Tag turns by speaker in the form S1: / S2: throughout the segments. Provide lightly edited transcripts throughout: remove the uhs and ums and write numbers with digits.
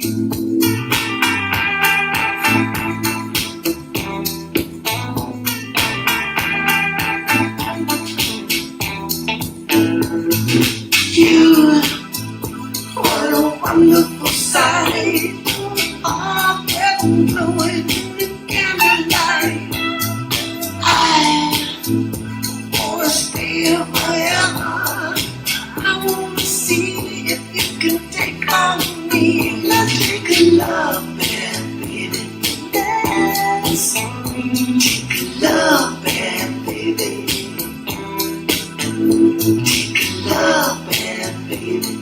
S1: You, what a wonderful sight. Oh, heaven blowing in the candlelight. I wanna stay forever. I wanna see if you can take on me. Let's take a love band, baby. Dance. Take a love band, baby. Take a love band, baby.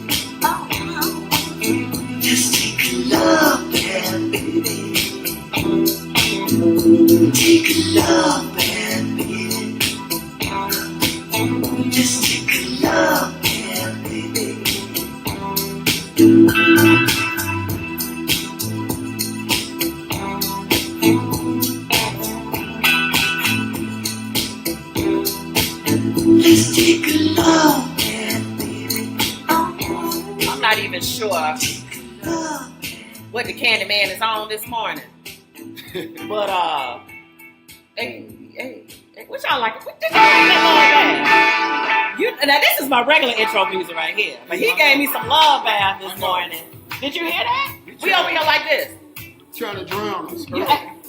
S1: Just take a love band, baby. Take a love band, baby. Just take a love band, baby. Let's take a love band, baby.
S2: I'm not even sure what the Candyman is on this morning. But hey, what y'all like? What did y'all like that love bath? Now this is my regular intro music right here, but he gave me some love bath this morning. Did you hear that? We over here like this,
S3: trying to drown us.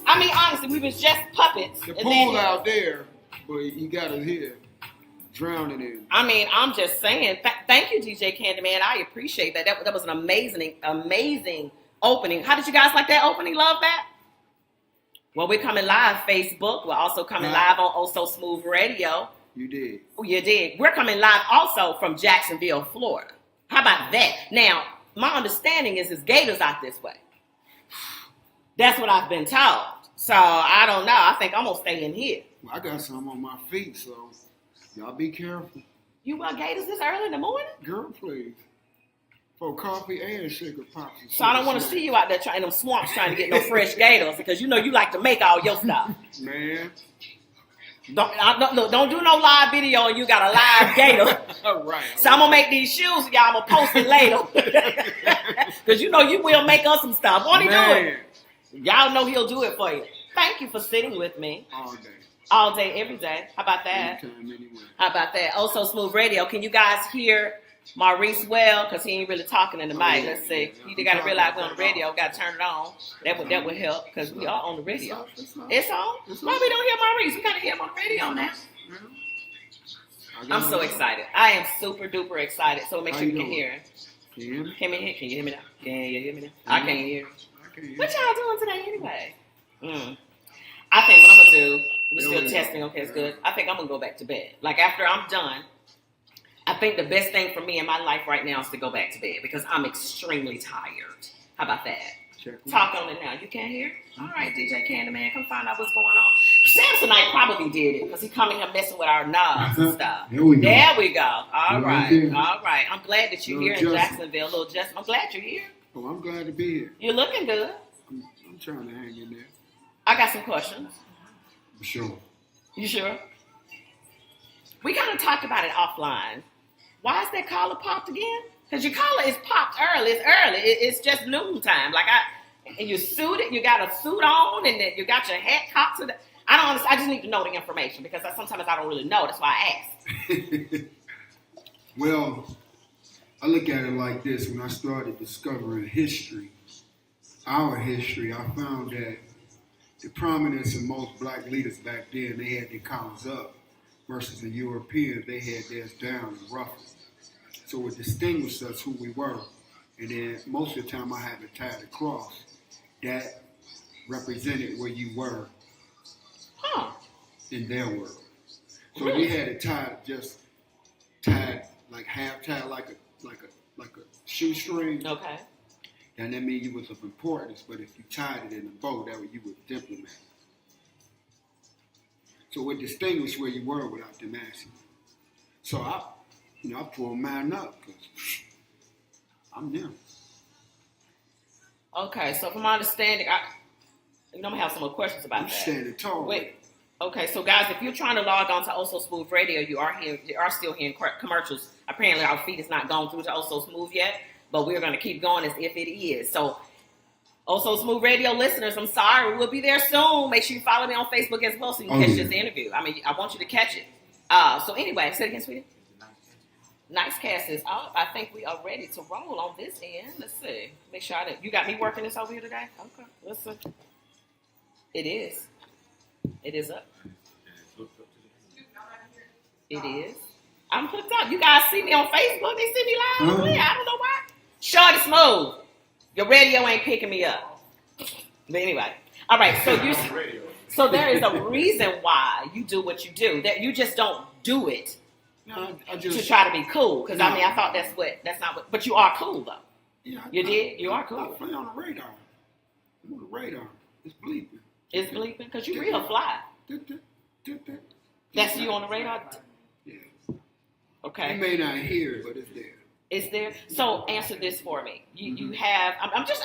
S2: I mean, honestly, we was just puppets.
S3: The pool out there, but you got us here, drowning in.
S2: I mean, I'm just saying. Thank you, DJ Candyman. I appreciate that. That was an amazing opening. How did you guys like that opening? Love that? Well, we're coming live Facebook. We're also coming live on Oh So Smooth Radio.
S3: You did.
S2: Oh, you did. We're coming live also from Jacksonville, Florida. How about that? Now, my understanding is Gators out this way. That's what I've been told. So, I don't know. I think I'm going to stay in here.
S3: Well, I got some on my feet, so y'all be careful.
S2: You wear Gators this early in the morning?
S3: Girl, please. For coffee and sugar pops.
S2: So I don't want to see you out there in them swamps trying to get no fresh Gators because you know you like to make all your stuff.
S3: Man.
S2: Don't do no live video and you got a live Gator.
S3: All right.
S2: So I'm going to make these shoes, y'all. I'm going to post it later. Because you know you will make us some stuff. Won't he do it? Y'all know he'll do it for you. Thank you for sitting with me.
S3: All day.
S2: All day, every day. How about that?
S3: Anytime, anywhere.
S2: How about that? Oh So Smooth Radio. Can you guys hear Maurice well? Because he ain't really talking in the mic. Let's see. You got to realize we're on the radio. Got to turn it on. That would help because we are on the radio. It's on? Why we don't hear Maurice? We got to hear him on the radio now. I'm so excited. I am super duper excited. So make sure you can hear him.
S3: Can you hear me?
S2: Can you hear me now? Can you hear me now? I can't hear. What y'all doing today anyway? I think what I'm going to do, we're still testing. Okay, it's good. I think I'm going to go back to bed. Like after I'm done, I think the best thing for me in my life right now is to go back to bed because I'm extremely tired. How about that? Talk on it now. You can't hear? All right, DJ Candyman, come find out what's going on. Samsonite probably did it because he coming here messing with our knobs and stuff. There we go. All right. I'm glad that you're here in Jacksonville, little Justin. I'm glad you're here.
S3: Oh, I'm glad to be here.
S2: You're looking good.
S3: I'm trying to hang in there.
S2: I got some questions.
S3: For sure.
S2: You sure? We kind of talked about it offline. Why is that collar popped again? Because your collar is popped early. It's early. It's just noontime. And you suited. You got a suit on, and then you got your hat cocked to the. I don't understand. I just need to know the information because sometimes I don't really know. That's why I ask.
S3: Well, I look at it like this. When I started discovering history, our history, I found that the prominence of most black leaders back then, they had their collars up, versus the Europeans, they had theirs down and ruffled. So it distinguished us who we were. And then most of the time I had to tie the cross. That represented where you were in their world. So we had it tied like half tied like a shoestring.
S2: Okay.
S3: And that means you was of importance, but if you tied it in a bow, that way you would diplomat. So it distinguished where you were without them asking. So I pulled mine up because I'm them.
S2: Okay, so from my understanding, I'm gonna have some more questions about that.
S3: Standing tall.
S2: Wait. Okay, so guys, if you're trying to log on to Also Smooth Radio, you are still hearing commercials. Apparently, our feed is not gone through to Also Smooth yet, but we're gonna keep going as if it is. So Also, Smooth Radio listeners, I'm sorry. We'll be there soon. Make sure you follow me on Facebook as well so you can catch this interview. I mean, I want you to catch it. So anyway, say it again, sweetie. Nice cast is out. I think we are ready to roll on this end. Let's see. Make sure you got me working this over here today? Okay. Listen. It is. It is up. It is. I'm hooked up. You guys see me on Facebook. They see me live over here. I don't know why. Shorty Smooth. Your radio ain't picking me up. But anyway. All right. So there is a reason why you do what you do. That you just don't do it to try to be cool. Because I mean, I thought that's not what. But you are cool though.
S3: Yeah,
S2: You are cool.
S3: I play on the radar. I'm on the radar. It's bleeping.
S2: It's bleeping because you real fly. That's you on the radar.
S3: Yeah.
S2: Okay.
S3: You may not hear it, but it's there.
S2: Is there? So answer this for me. You have. I'm just.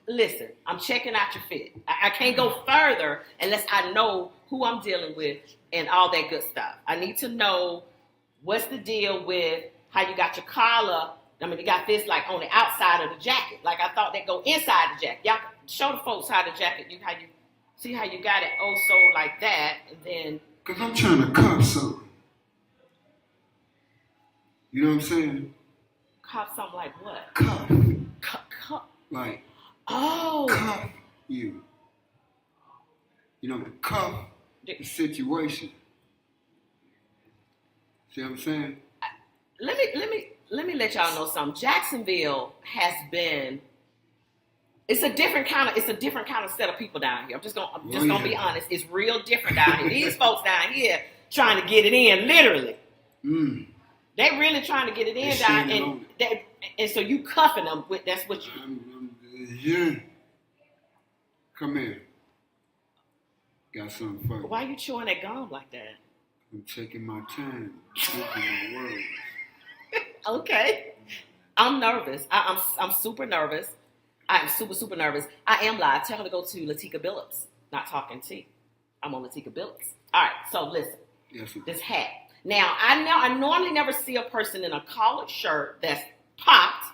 S2: Listen. I'm checking out your fit. I can't go further unless I know who I'm dealing with and all that good stuff. I need to know what's the deal with how you got your collar. I mean, you got this like on the outside of the jacket. Like I thought they go inside the jacket. Y'all show the folks how the jacket. How you see how you got it so like that, and then.
S3: Cause I'm trying to cuff something. You know what I'm saying?
S2: Cuff something like what?
S3: Cuff.
S2: Cuff.
S3: Like.
S2: Oh.
S3: Cuff you. You know, to cuff the situation. See what I'm saying?
S2: Let me let y'all know something. Jacksonville has been. It's a different kind of set of people down here. I'm just gonna be honest. It's real different down here. These folks down here trying to get it in, literally. They really trying to get it in down, and so you cuffing them with that's what you.
S3: Yeah. Come here. Got something for you.
S2: Why you chewing that gum like that?
S3: I'm taking my time. Taking my words.
S2: Okay. I'm nervous. I'm super nervous. I'm super nervous. I am live. Tell her to go to Latika Billups. Not talking tea. I'm on Latika Billups. All right. So listen.
S3: Yes, sir.
S2: This hat. Now I normally never see a person in a collared shirt that's popped.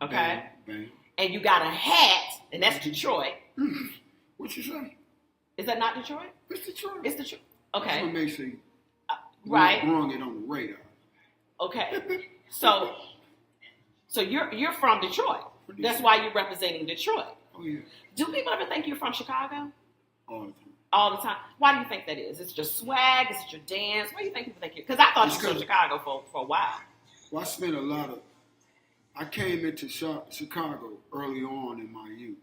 S2: Okay.
S3: Bang, bang.
S2: And you got a hat, and that's Detroit.
S3: What you say?
S2: Is that not Detroit?
S3: It's Detroit.
S2: It's Detroit. Okay.
S3: I want to make sure you
S2: right.
S3: Wrong it on the radar.
S2: Okay. So you're from Detroit. That's why you're representing Detroit.
S3: Oh yeah.
S2: Do people ever think you're from Chicago?
S3: All the time.
S2: All the time. Why do you think that is? Is it your swag? Is it your dance? Why do you think people think you? Because I thought you were from Chicago for a while.
S3: Well, I came into Chicago early on in my youth.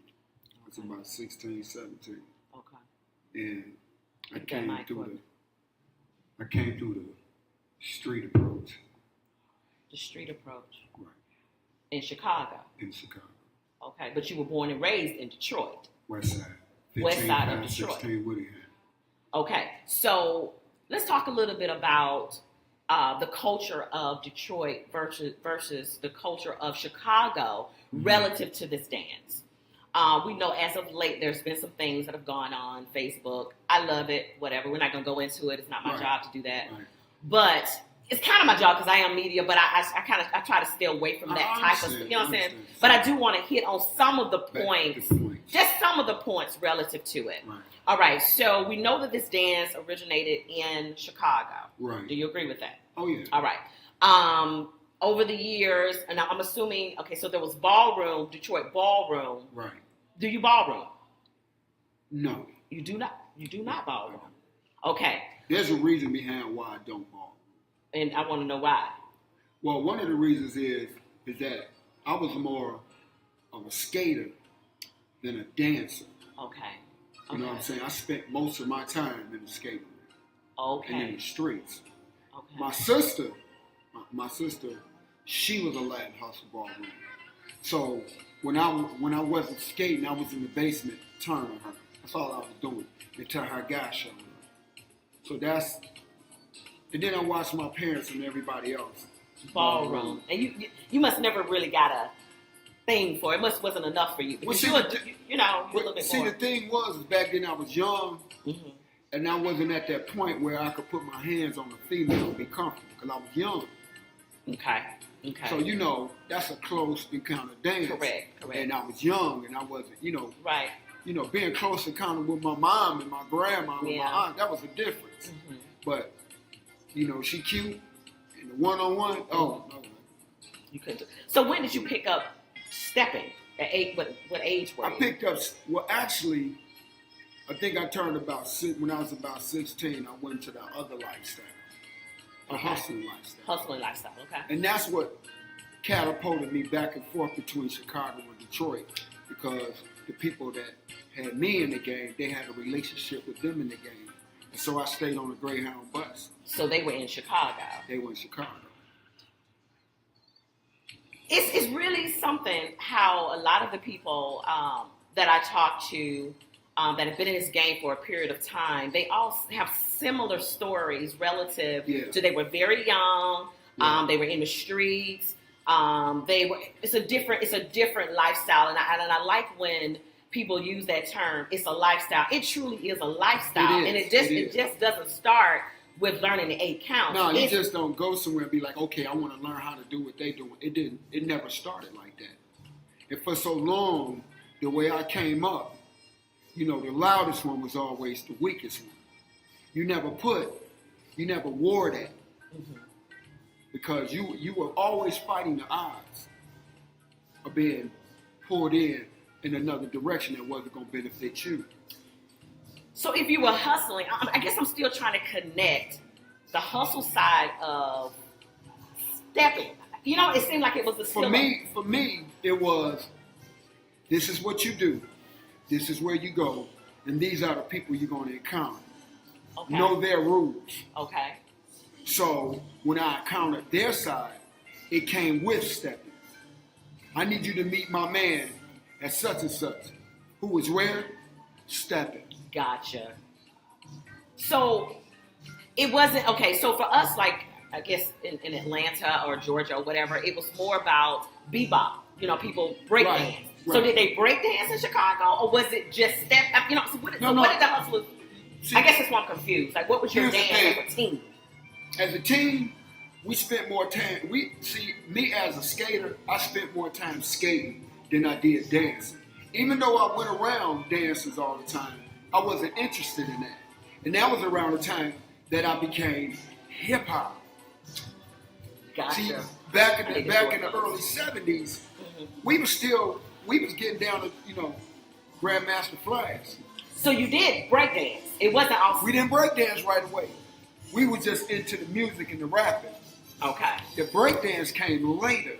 S3: I was about 16, 17.
S2: Okay.
S3: And I came through the street approach.
S2: The street approach.
S3: Right.
S2: In Chicago.
S3: In Chicago.
S2: Okay, but you were born and raised in Detroit.
S3: West Side.
S2: West Side of Detroit.
S3: 16 Whittingham.
S2: Okay, so let's talk a little bit about the culture of Detroit versus the culture of Chicago relative to this dance. We know as of late there's been some things that have gone on Facebook. I love it, whatever. We're not going to go into it. It's not my job to do that. Right. But it's kind of my job because I am media, but I try to stay away from that type of stuff. You know what I'm saying? But I do want to hit on some of the points, just some of the points relative to it. Right. All right, so we know that this dance originated in Chicago. Right. Do you agree with that?
S3: Oh, yeah.
S2: All right. Over the years, and I'm assuming, okay, so there was ballroom, Detroit ballroom.
S3: Right.
S2: Do you ballroom?
S3: No.
S2: You do not? You do not ballroom? Okay.
S3: There's a reason behind why I don't ballroom.
S2: And I want to know why.
S3: Well, one of the reasons is that I was more of a skater than a dancer.
S2: Okay.
S3: You know what I'm saying? I spent most of my time in the skating rink. Okay. And in the streets. Okay. My sister, she was a Latin hustle ballroom. So when I wasn't skating, I was in the basement turning her. That's all I was doing until her guy showed up. So and then I watched my parents and everybody else.
S2: Ballroom. And you must never really got a thing for it. Must wasn't enough for you.
S3: Well, the thing was back then I was young, and I wasn't at that point where I could put my hands on a female and be comfortable because I was young.
S2: Okay. Okay.
S3: So, you know, that's a close encounter dance.
S2: Correct.
S3: And I was young and I wasn't,
S2: Right.
S3: Being close encounter with my mom and my grandma and
S2: Yeah.
S3: my aunt, that was a difference.
S2: Mm-hmm.
S3: But, she cute. And the one-on-one, oh, no.
S2: You couldn't. So when did you pick up stepping? At what age were you?
S3: I picked up, actually, I think I turned when I was about 16, I went to the other lifestyle. A hustling lifestyle.
S2: Hustling lifestyle, okay.
S3: And that's what catapulted me back and forth between Chicago and Detroit, because the people that had me in the game, they had a relationship with them in the game. And so I stayed on the Greyhound bus.
S2: So they were in Chicago.
S3: They were in Chicago.
S2: It's really something how a lot of the people that I talk to that have been in this game for a period of time, they all have similar stories relative to they were very young, they were in the streets, it's a different lifestyle, and I like when people use that term. It's a lifestyle. It truly is a lifestyle, and it just doesn't start with learning the 8 counts.
S3: No, you just don't go somewhere and be like, okay, I want to learn how to do what they do. It didn't. It never started like that. And for so long, the way I came up, the loudest one was always the weakest one. You never wore that. Mm-hmm. Because you were always fighting the odds of being pulled in another direction that wasn't going to benefit you.
S2: So if you were hustling, I guess I'm still trying to connect the hustle side of stepping. It seemed like it was
S3: For me, it was, this is what you do. This is where you go. And these are the people you're going to encounter.
S2: Okay.
S3: Know their rules.
S2: Okay.
S3: So when I encountered their side, it came with stepping. I need you to meet my man at such and such. Who is where? Stepping.
S2: Gotcha. So it wasn't, okay, so for us, like, I guess in Atlanta or Georgia or whatever, it was more about bebop. People break dance. Right. So did they break dance in Chicago, or was it just step? So what did the hustlers? I guess that's why I'm confused. Like, what was your dance as a teen?
S3: As a teen, we spent more time. Me as a skater, I spent more time skating than I did dancing. Even though I went around dances all the time, I wasn't interested in that. And that was around the time that I became hip hop.
S2: Gotcha.
S3: See, back in the early 70s, we was getting down to, Grandmaster Flags.
S2: So you did break dance. It wasn't awesome.
S3: We didn't break dance right away. We were just into the music and the rapping.
S2: Okay.
S3: The break dance came later.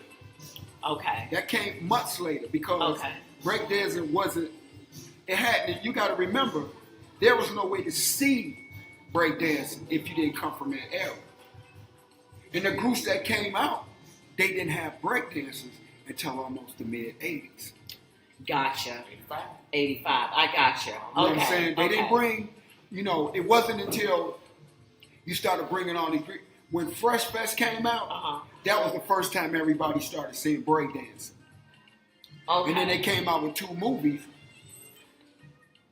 S2: Okay.
S3: That came much later because break dancing wasn't, you got to remember, there was no way to see break dancing if you didn't come from that era. And the groups that came out, they didn't have break dances until almost the mid-80s.
S2: Gotcha. 85. I gotcha.
S3: You know what I'm saying? They didn't bring, it wasn't until you started bringing all these, when Fresh Fest came out, that was the first time everybody started seeing breakdancing. Okay. And then they came out with 2 movies,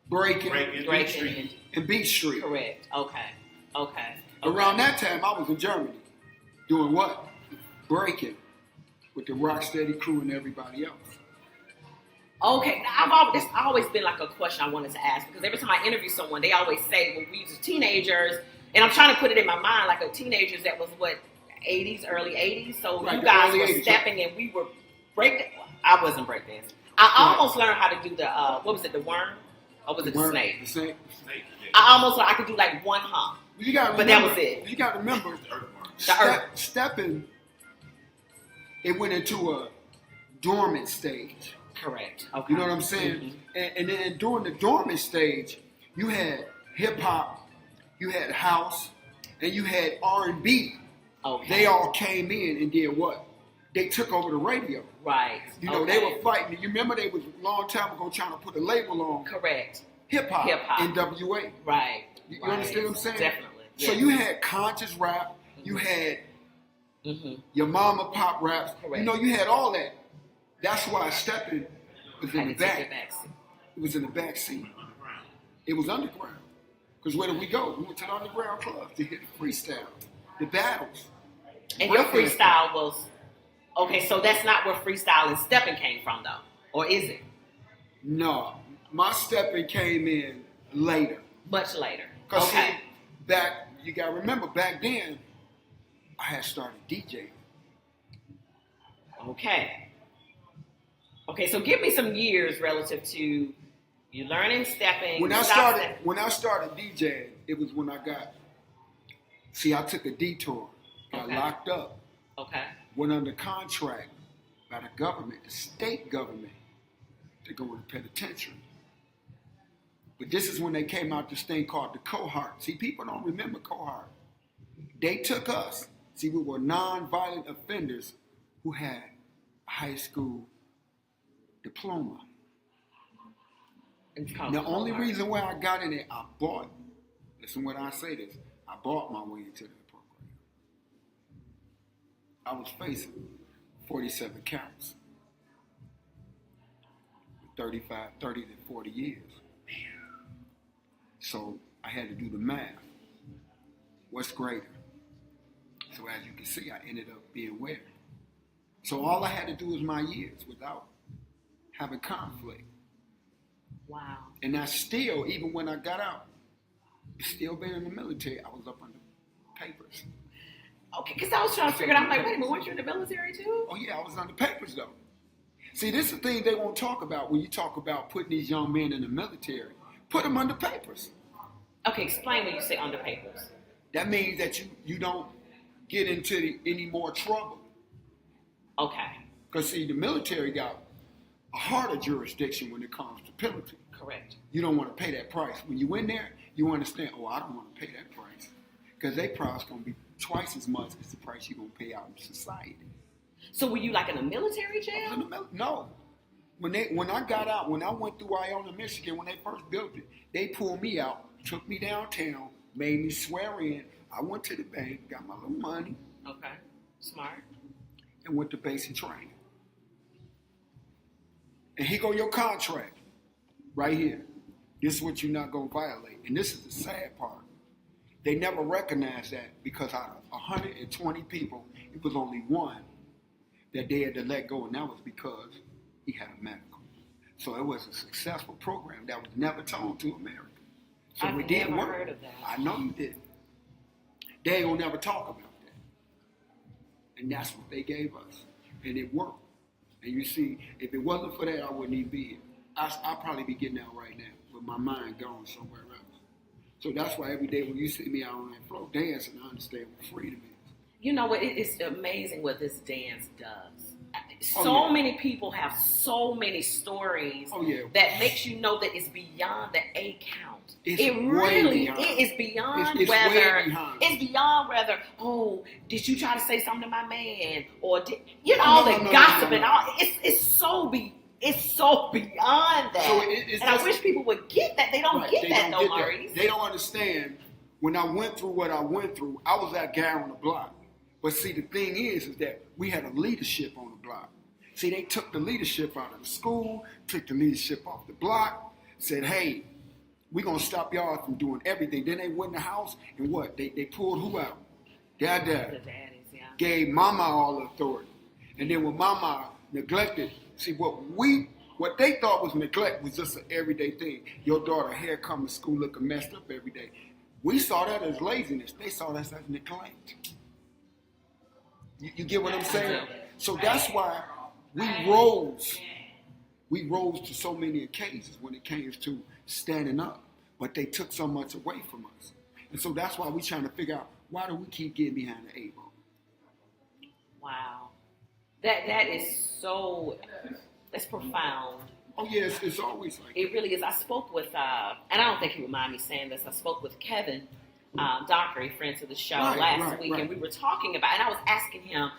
S3: Breaking and Beat Street.
S2: Correct. Okay.
S3: Around that time, I was in Germany doing what? Breaking with the Rocksteady crew and everybody else.
S2: Okay, now it's always been like a question I wanted to ask, because every time I interview someone, they always say, well, we was teenagers, and I'm trying to put it in my mind, like a teenagers that was what, 80s, early 80s, so you guys were 80s, stepping and we were breakdancing. I wasn't breakdancing. I almost learned how to do the, what was it, the worm? Or was it the snake?
S3: The snake.
S2: I almost learned I could do like one hump, but that was it.
S3: You got to remember, stepping, it went into a dormant stage.
S2: Correct. Okay.
S3: You know what I'm saying? Mm-hmm. And then during the dormant stage, you had hip hop, you had house, and you had R&B. Okay. They all came in and did what? They took over the radio.
S2: Right.
S3: They were fighting. You remember they was a long time ago trying to put a label on.
S2: Correct.
S3: Hip hop. NWA.
S2: Right.
S3: You understand what I'm saying?
S2: Definitely.
S3: So you had conscious rap. You had your mama pop raps.
S2: Correct.
S3: You had all that. That's why stepping was in the back. It was in the back seat. It was underground. Because where did we go? We went to the underground clubs to hit the freestyle, the battles.
S2: And your
S3: breakdance.
S2: freestyle was okay. So that's not where freestyle and stepping came from, though, or is it?
S3: No, my stepping came in later.
S2: Much later.
S3: Cause
S2: Okay.
S3: see, you gotta remember back then, I had started DJing.
S2: Okay. Okay. So give me some years relative to you learning stepping.
S3: When I
S2: stepping.
S3: started DJing, it was when I took a detour, got
S2: Okay.
S3: locked up,
S2: Okay.
S3: went under contract by the government, the state government, to go in the penitentiary. But this is when they came out this thing called the cohort. See, people don't remember cohort. They took us. See, we were non-violent offenders who had a high school diploma.
S2: It's called
S3: The only
S2: cohort.
S3: reason why I got in it, listen when I say this, I bought my way into that program. I was facing 47 counts, 30 to 40 years. So I had to do the math. What's greater? So as you can see, I ended up being where? So all I had to do was my years without having conflict.
S2: Wow.
S3: And I still, even when I got out, still being in the military, I was up under papers.
S2: Okay, because I was trying to figure it out. I'm like, wait a minute, weren't you in the military too?
S3: Oh yeah, I was under papers though. See, this is the thing they won't talk about when you talk about putting these young men in the military. Put them under papers.
S2: Okay, explain when you say under papers.
S3: That means that you don't get into any more trouble.
S2: Okay,
S3: Because see, the military got a harder jurisdiction when it comes to penalty.
S2: correct.
S3: You don't want to pay that price. When you in there, you understand, oh, I don't want to pay that price. Because their price going to be twice as much as the price you're going to pay out in society.
S2: So were you like in a military jail?
S3: No. When I got out, when I went through Iona, Michigan, when they first built it, they pulled me out, took me downtown, made me swear in. I went to the bank, got my little money,
S2: Okay, smart.
S3: and went to basic training. And here go your contract, right here. This is what you're not going to violate. And this is the sad part. They never recognized that because out of 120 people, it was only one that they had to let go, and that was because he had a medical. So it was a successful program that was never told to America. So
S2: I've
S3: it didn't
S2: never
S3: work.
S2: heard of that.
S3: I know you did. They ain't gonna never talk about that. And that's what they gave us. And it worked. And you see, if it wasn't for that, I wouldn't even be here. I'd probably be getting out right now with my mind going somewhere else. So that's why every day when you see me out on that floor dancing, I understand what freedom is.
S2: You know what? It's amazing what this dance does.
S3: Oh,
S2: So
S3: yeah.
S2: many people have so many stories
S3: Oh, yeah.
S2: that makes you know that it's beyond the A count.
S3: It's
S2: It
S3: way
S2: really
S3: beyond.
S2: it is beyond
S3: It's
S2: whether
S3: way behind.
S2: it's beyond whether, oh, did you try to say something to my man, or did
S3: Oh,
S2: all
S3: no,
S2: the
S3: no,
S2: gossip
S3: no.
S2: and all. It's so beyond that.
S3: So it's
S2: and I
S3: just-
S2: wish people would get that. They don't
S3: Right,
S2: get
S3: they
S2: that
S3: don't
S2: though,
S3: get that.
S2: Maurice.
S3: They don't understand. When I went through what I went through, I was that guy on the block. But see, the thing is that we had a leadership on the block. See, they took the leadership out of the school, took the leadership off the block, said, hey, we're going to stop y'all from doing everything. Then they went in the house, and what? They pulled who out? Dad.
S2: The daddies, yeah.
S3: Gave mama all the authority. And then when mama neglected, see, what they thought was neglect was just an everyday thing. Your daughter hair come to school looking messed up every day. We saw that as laziness. They saw that as neglect. You get what I'm saying? So that's why we rose. We rose to so many occasions when it came to standing up. But they took so much away from us. And so that's why we're trying to figure out, why do we keep getting behind the eight ball?
S2: Wow. That is so, that's profound.
S3: Oh, yeah, it's always like
S2: It really is. I spoke with, and I don't think he would mind me saying this, I spoke with Kevin Dockery, friend to the show, last week, and we were talking about, and I was asking him,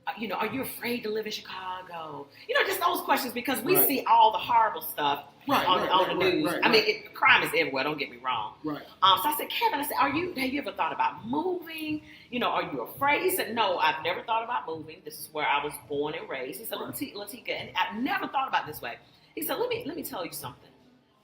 S2: are you afraid to live in Chicago? Just those questions, because we see all the horrible stuff on the news. I mean, crime is everywhere, don't get me wrong.
S3: Right.
S2: So I said, Kevin, have you ever thought about moving? Are you afraid? He said, no, I've never thought about moving. This is where I was born and raised. He said, Latika, and I've never thought about it this way. He said, let me tell you something.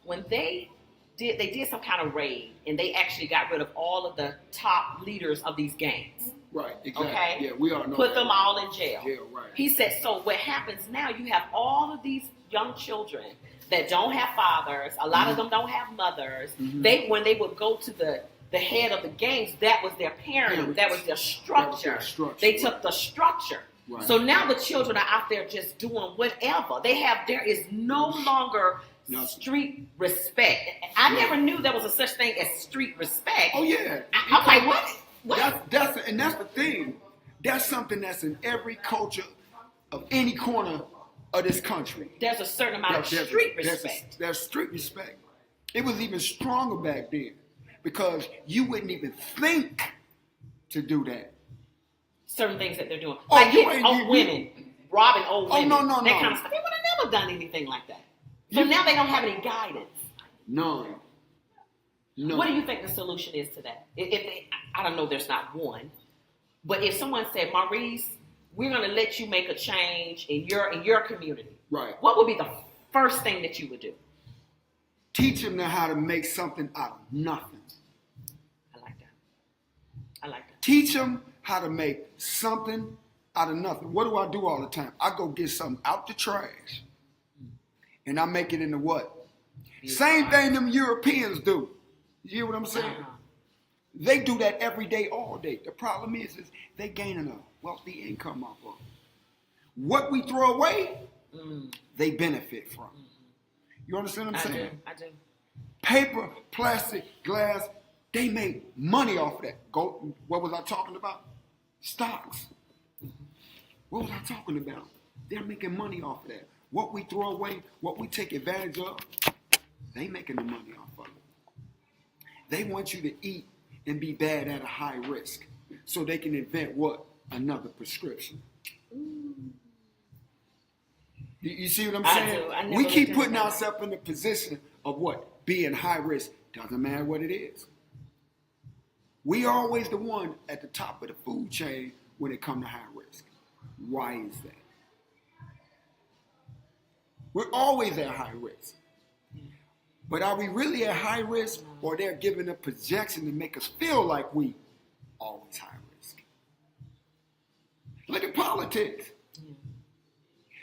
S2: When they did some kind of raid, and they actually got rid of all of the top leaders of these gangs.
S3: Right, exactly.
S2: Okay?
S3: Yeah, we all know
S2: Put
S3: that.
S2: them all in jail.
S3: Right.
S2: He said, so what happens now, you have all of these young children that don't have fathers. A lot of them don't have mothers. When they would go to the head of the gangs, that was their parent. That was their structure. They took the structure.
S3: Right.
S2: So now the children are out there just doing whatever. There is no longer street respect. I never knew there was a such thing as street respect.
S3: Oh yeah.
S2: I'm like, what?
S3: That's the thing. That's something that's in every culture of any corner of this country.
S2: There's a certain amount of street respect.
S3: There's street respect. It was even stronger back then because you wouldn't even think to do that.
S2: Certain things that they're doing.
S3: Oh,
S2: like women, robbing old women.
S3: No.
S2: That kind of stuff. They would have never done anything like that. So now they don't have any guidance.
S3: None.
S2: What do you think the solution is to that? I don't know, there's not one. But if someone said, Maurice, we're going to let you make a change in your community.
S3: Right.
S2: What would be the first thing that you would do?
S3: Teach them how to make something out of nothing.
S2: I like that.
S3: Teach them how to make something out of nothing. What do I do all the time? I go get something out the trash and I make it into what? Same thing them Europeans do. You hear what I'm saying? They do that every day, all day. The problem is they gaining a wealthy income off of it. What we throw away, they benefit from. You understand what I'm saying?
S2: I do.
S3: Paper, plastic, glass, they make money off of that. What was I talking about? Stocks. What was I talking about? They're making money off of that. What we throw away, what we take advantage of, they making the money off of it. They want you to eat and be bad at a high risk so they can invent what? Another prescription. You see what I'm saying? We keep putting ourselves in the position of what? Being high risk. Doesn't matter what it is. We are always the one at the top of the food chain when it comes to high risk. Why is that? We're always at high risk. But are we really at high risk, or they're giving a projection to make us feel like we always high risk? Look at politics.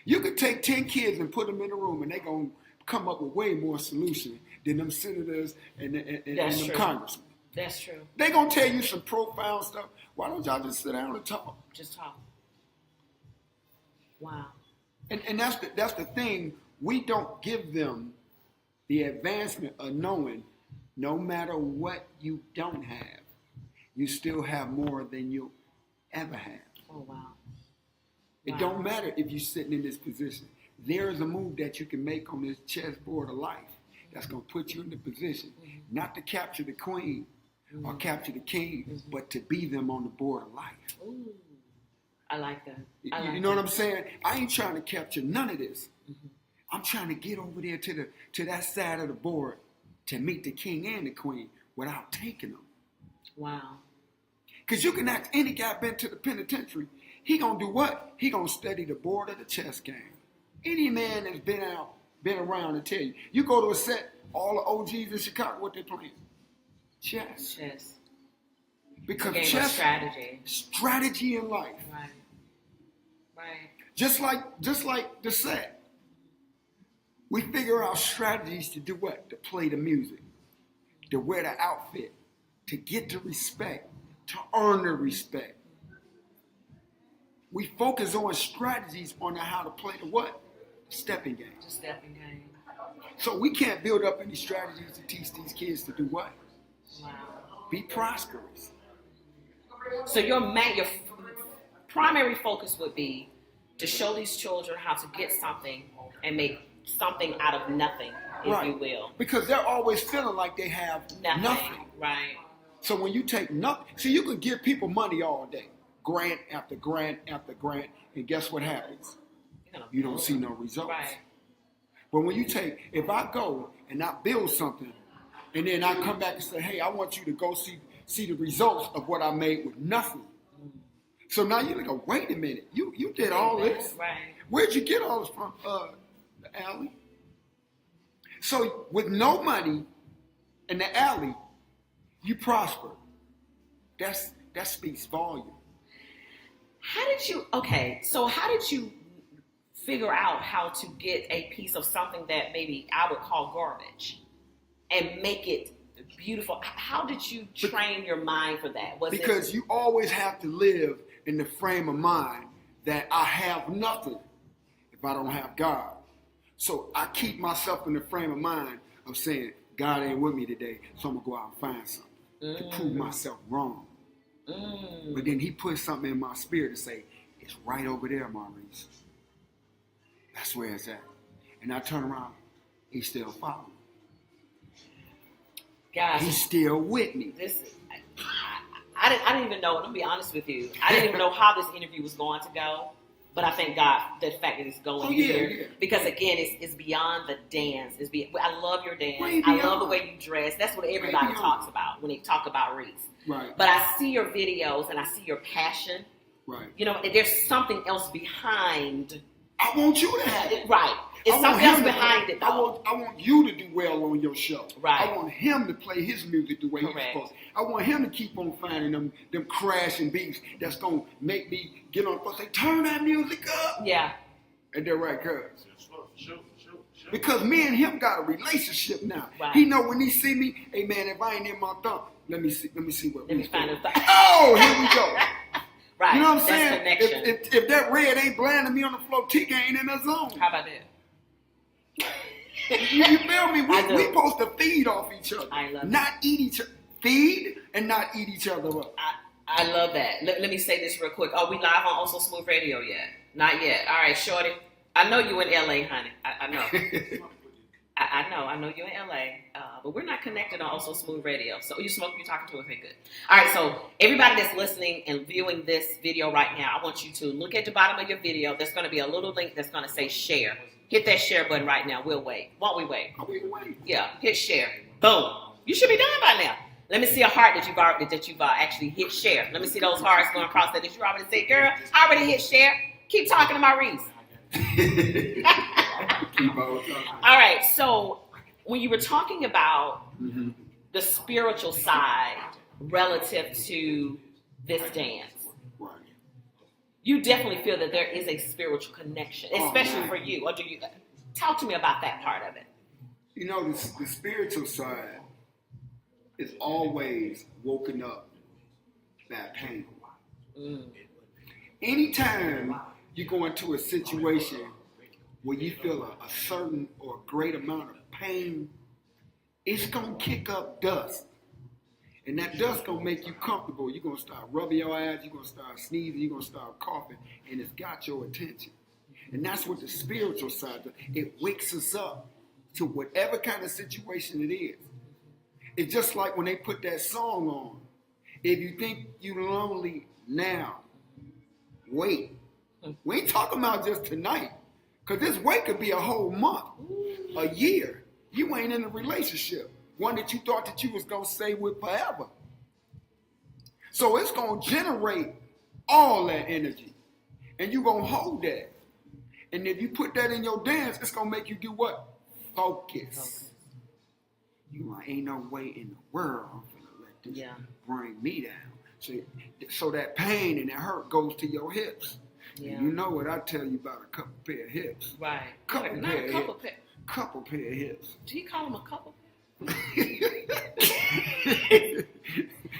S3: You could take 10 kids and put them in a room and they're going to come up with way more solutions than them senators and them congressmen.
S2: That's true.
S3: They're going to tell you some profound stuff. Why don't y'all just sit down and talk?
S2: Just talk. Wow.
S3: And that's the thing. We don't give them the advancement of knowing no matter what you don't have, you still have more than you'll ever have.
S2: Oh, wow.
S3: It don't matter if you're sitting in this position. There is a move that you can make on this chessboard of life that's going to put you in the position not to capture the queen or capture the king, but to be them on the board of life.
S2: Ooh, I like that.
S3: You know what I'm saying? I ain't trying to capture none of this. I'm trying to get over there to that side of the board to meet the king and the queen without taking them.
S2: Wow.
S3: Because you can ask any guy been to the penitentiary, he gonna do what? He gonna study the board of the chess game. Any man that's been around to tell you. You go to a set, all the OGs in Chicago, what they playing? Chess.
S2: Chess.
S3: Because
S2: game
S3: chess, strategy in life.
S2: Right.
S3: Just like the set. We figure out strategies to do what? To play the music, to wear the outfit, to get the respect, to earn the respect. We focus on strategies on how to play the what? Stepping game.
S2: The stepping game.
S3: So we can't build up any strategies to teach these kids to do what?
S2: Wow.
S3: Be prosperous.
S2: So your primary focus would be to show these children how to get something and make something out of nothing, if you will.
S3: Because they're always feeling like they have nothing.
S2: Right.
S3: So when you take nothing, see, you can give people money all day. Grant after grant after grant, and guess what happens? You don't see no results.
S2: Right.
S3: But when you if I go and I build something, and then I come back and say, hey, I want you to go see the results of what I made with nothing. So now you're like, wait a minute, you did all this?
S2: Right.
S3: Where'd you get all this from, the alley? So with no money in the alley, you prosper. That speaks volume.
S2: How did you figure out how to get a piece of something that maybe I would call garbage and make it beautiful? How did you train your mind for that?
S3: Because you always have to live in the frame of mind that I have nothing if I don't have God. So I keep myself in the frame of mind of saying, God ain't with me today, so I'm going to go out and find something to prove myself wrong. But then he put something in my spirit to say, it's right over there, Maurice. That's where it's at. And I turn around, he's still following me.
S2: Guys,
S3: he's still with me.
S2: I didn't even know, and I'm going to be honest with you, I didn't even know how this interview was going to go. But I thank God the fact that it's going here. Yeah. Because again, it's beyond the dance. I love your dance. I love the way you dress. That's what everybody talks about when they talk about Reese.
S3: Right.
S2: But I see your videos and I see your passion.
S3: Right.
S2: You know, there's something else behind.
S3: I want you to have it.
S2: Right. It's something else behind it, though.
S3: I want you to do well on your show.
S2: Right.
S3: I want him to play his music the way he's supposed. I want him to keep on finding them crashing beats that's going to make me get on the say, turn that music up.
S2: Yeah.
S3: And they're right, cuz. Because me and him got a relationship now.
S2: Right.
S3: He know when he see me, hey man, if I ain't in my thumb, let me see what
S2: Let me find a thumb.
S3: Oh, here we go.
S2: Right.
S3: You know what I'm saying?
S2: Connection.
S3: If that red ain't blinding me on the floor, Tika ain't in the zone.
S2: How about that?
S3: You feel me? We supposed to feed off each other.
S2: I love
S3: not eat each other. Feed and not eat each other up.
S2: I love that. Let me say this real quick. Are we live on Also Smooth Radio yet? Not yet. All right, shorty. I know you in LA, honey. I know. I know you're in LA, but we're not connected on Also Smooth Radio. So you smoke, you're talking to us, okay, good. All right, so everybody that's listening and viewing this video right now, I want you to look at the bottom of your video. There's going to be a little link that's going to say share. Hit that share button right now. We'll wait. Won't we wait?
S3: Are we waiting?
S2: Yeah, hit share. Boom. You should be done by now. Let me see a heart that you've actually hit share. Let me see those hearts going across that you already say, girl, I already hit share. Keep talking to Maurice. All right, so when you were talking about the spiritual side relative to this dance, you definitely feel that there is a spiritual connection, especially for you. Or do you talk to me about that part of it?
S3: You know, the spiritual side is always woken up that pain. Anytime you go into a situation where you feel a certain or great amount of pain, it's going to kick up dust. And that dust going to make you comfortable. You're going to start rubbing your eyes. You're going to start sneezing. You're going to start coughing. And it's got your attention. And that's what the spiritual side does. It wakes us up to whatever kind of situation it is. It's just like when they put that song on. If you think you're lonely now, wait. We ain't talking about just tonight. Because this wait could be a whole month, a year. You ain't in a relationship. One that you thought that you was going to stay with forever. So it's going to generate all that energy. And you're going to hold that. And if you put that in your dance, it's going to make you do what? Focus. You like, ain't no way in the world I'm going to let this bring me down. So that pain and that hurt goes to your hips. Yeah. You know what I tell you about a couple pair of hips.
S2: Right.
S3: Couple pair of hips.
S2: Do you call them a couple?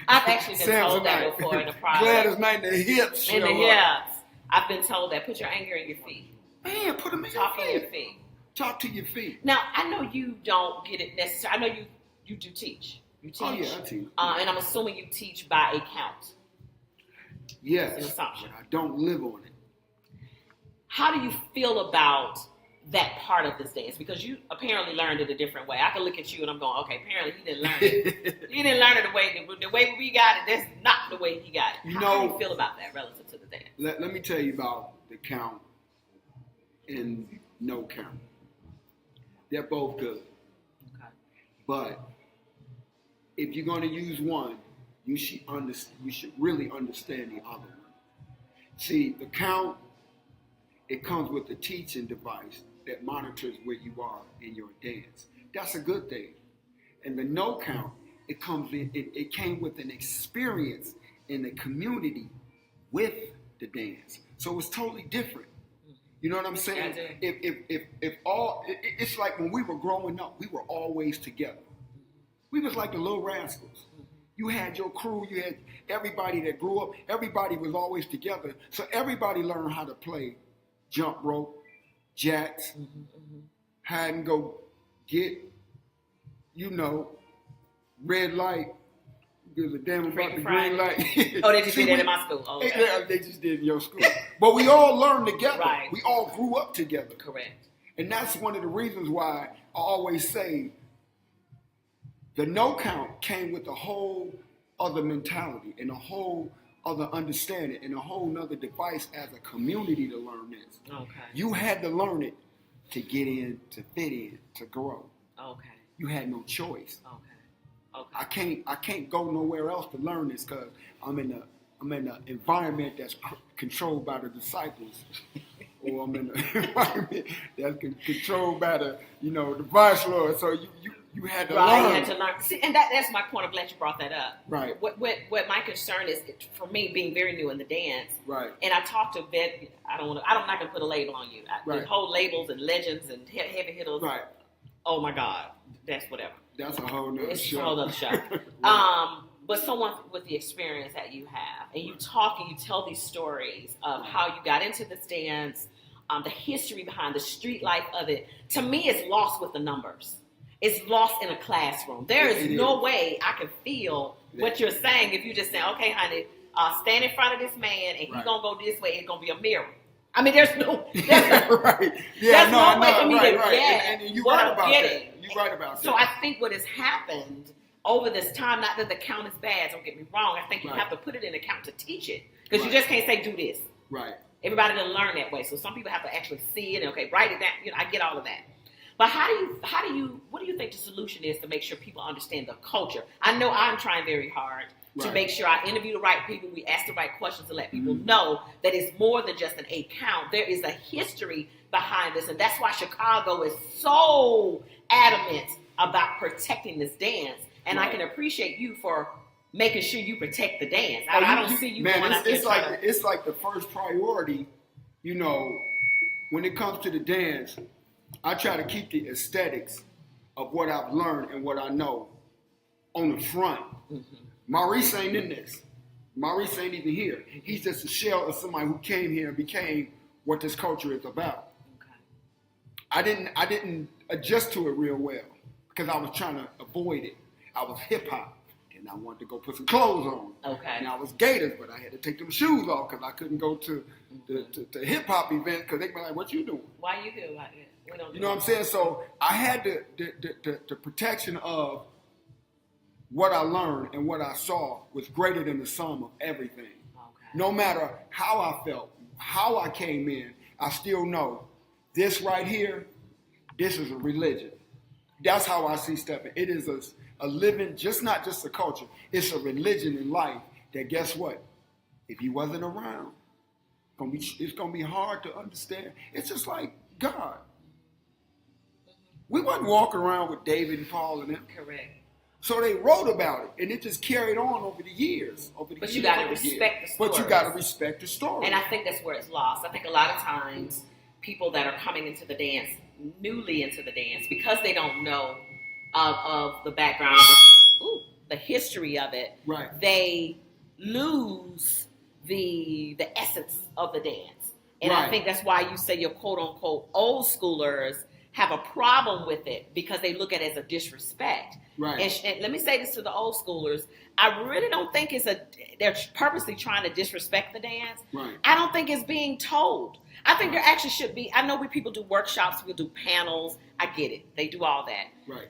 S2: I've actually been told that before in the process.
S3: Glad it's not in the hips.
S2: In the hips. I've been told that. Put your anger in your feet.
S3: Man, put them in
S2: Talk on your feet.
S3: Talk to your feet.
S2: Now, I know you don't get it necessarily. I know you do teach. You teach.
S3: Oh, yeah, I teach.
S2: And I'm assuming you teach by a count.
S3: Yes, but I don't live on it.
S2: How do you feel about that part of this dance? Because you apparently learned it a different way. I can look at you and I'm going, okay, apparently he didn't learn it. He didn't learn it the way we got it. That's not the way he got it. How do you feel about that relative to the dance?
S3: Let me tell you about the count and no count. They're both good. Okay. But if you're going to use one, you should really understand the other one. See, the count, it comes with a teaching device that monitors where you are in your dance. That's a good thing. And the no count, it came with an experience in the community with the dance. So it's totally different. You know what I'm saying?
S2: Yeah, I do.
S3: It's like when we were growing up, we were always together. We was like the Little Rascals. You had your crew, you had everybody that grew up, everybody was always together. So everybody learned how to play jump rope, jacks, hide and go get, red light, gives a damn about the green light.
S2: Oh, they just did that in my school. Oh, okay.
S3: Yeah, they just did in your school. But we all learned together.
S2: Right.
S3: We all grew up together.
S2: Correct.
S3: And that's one of the reasons why I always say the no count came with a whole other mentality and a whole other understanding and a whole nother device as a community to learn this.
S2: Okay.
S3: You had to learn it to get in, to fit in, to grow.
S2: Okay.
S3: You had no choice.
S2: Okay.
S3: I can't go nowhere else to learn this because I'm in an environment that's controlled by the disciples, or I'm in an environment that's controlled by the vice lord. So you had to learn.
S2: You had to learn. See, and that's my point. I'm glad you brought that up.
S3: Right.
S2: What my concern is, for me, being very new in the dance.
S3: Right.
S2: And I talked to vet. I'm not going to put a label on you.
S3: Right.
S2: The whole labels and legends and heavy hitters.
S3: Right.
S2: Oh my God, that's whatever.
S3: That's a whole nother show.
S2: It's a whole other show.
S3: Right.
S2: But someone with the experience that you have, and you talk and you tell these stories of how you got into this dance, the history behind the street life of it, to me, it's lost with the numbers. It's lost in a classroom. There is no way I can feel what you're saying if you just say, okay, honey, stand in front of this man and he's going to go this way. It's going to be a mirror. I mean, there's no right.
S3: Yeah,
S2: there's no way for me to
S3: right.
S2: get
S3: and you're
S2: what
S3: right
S2: I'm
S3: about
S2: getting.
S3: that. You're right about that.
S2: So I think what has happened over this time, not that the count is bad, don't get me wrong. I think you have to put it in account to teach it. Because you just can't say, do this.
S3: Right.
S2: Everybody doesn't learn that way. So some people have to actually see it and, okay, write it down. I get all of that. But what do you think the solution is to make sure people understand the culture? I know I'm trying very hard to make sure I interview the right people, we ask the right questions to let people know that it's more than just an 8 count. There is a history behind this, and that's why Chicago is so adamant about protecting this dance. And I can appreciate you for making sure you protect the dance. I don't see you going out there
S3: it's like the first priority, when it comes to the dance. I try to keep the aesthetics of what I've learned and what I know on the front. Maurice ain't in this. Maurice ain't even here. He's just a shell of somebody who came here and became what this culture is about. Okay. I didn't adjust to it real well because I was trying to avoid it. I was hip hop and I wanted to go put some clothes on. Okay. And I was Gators, but I had to take them shoes off because I couldn't go to the hip hop event because they'd be like, "What you doing?"
S2: Why you do like that?
S3: You know what I'm saying? So I had the protection of what I learned and what I saw was greater than the sum of everything. Okay. No matter how I felt, how I came in, I still know this right here, this is a religion. That's how I see stuff. It is a living, not just a culture. It's a religion in life that, guess what? If he wasn't around, it's going to be hard to understand. It's just like God. We wasn't walking around with David and Paul and them.
S2: Correct.
S3: So they wrote about it, and it just carried on over the years.
S2: But you got to respect the story.
S3: But you got to respect the story.
S2: And I think that's where it's lost. I think a lot of times people that are coming into the dance, newly into the dance, because they don't know of the background, the history of it,
S3: right.
S2: They lose the essence of the dance. And
S3: right.
S2: I think that's why you say your quote-unquote old schoolers have a problem with it because they look at it as a disrespect.
S3: Right.
S2: And let me say this to the old schoolers. I really don't think they're purposely trying to disrespect the dance.
S3: Right.
S2: I don't think it's being told. I think there actually should be. I know people do workshops, people do panels. I get it. They do all that.
S3: Right.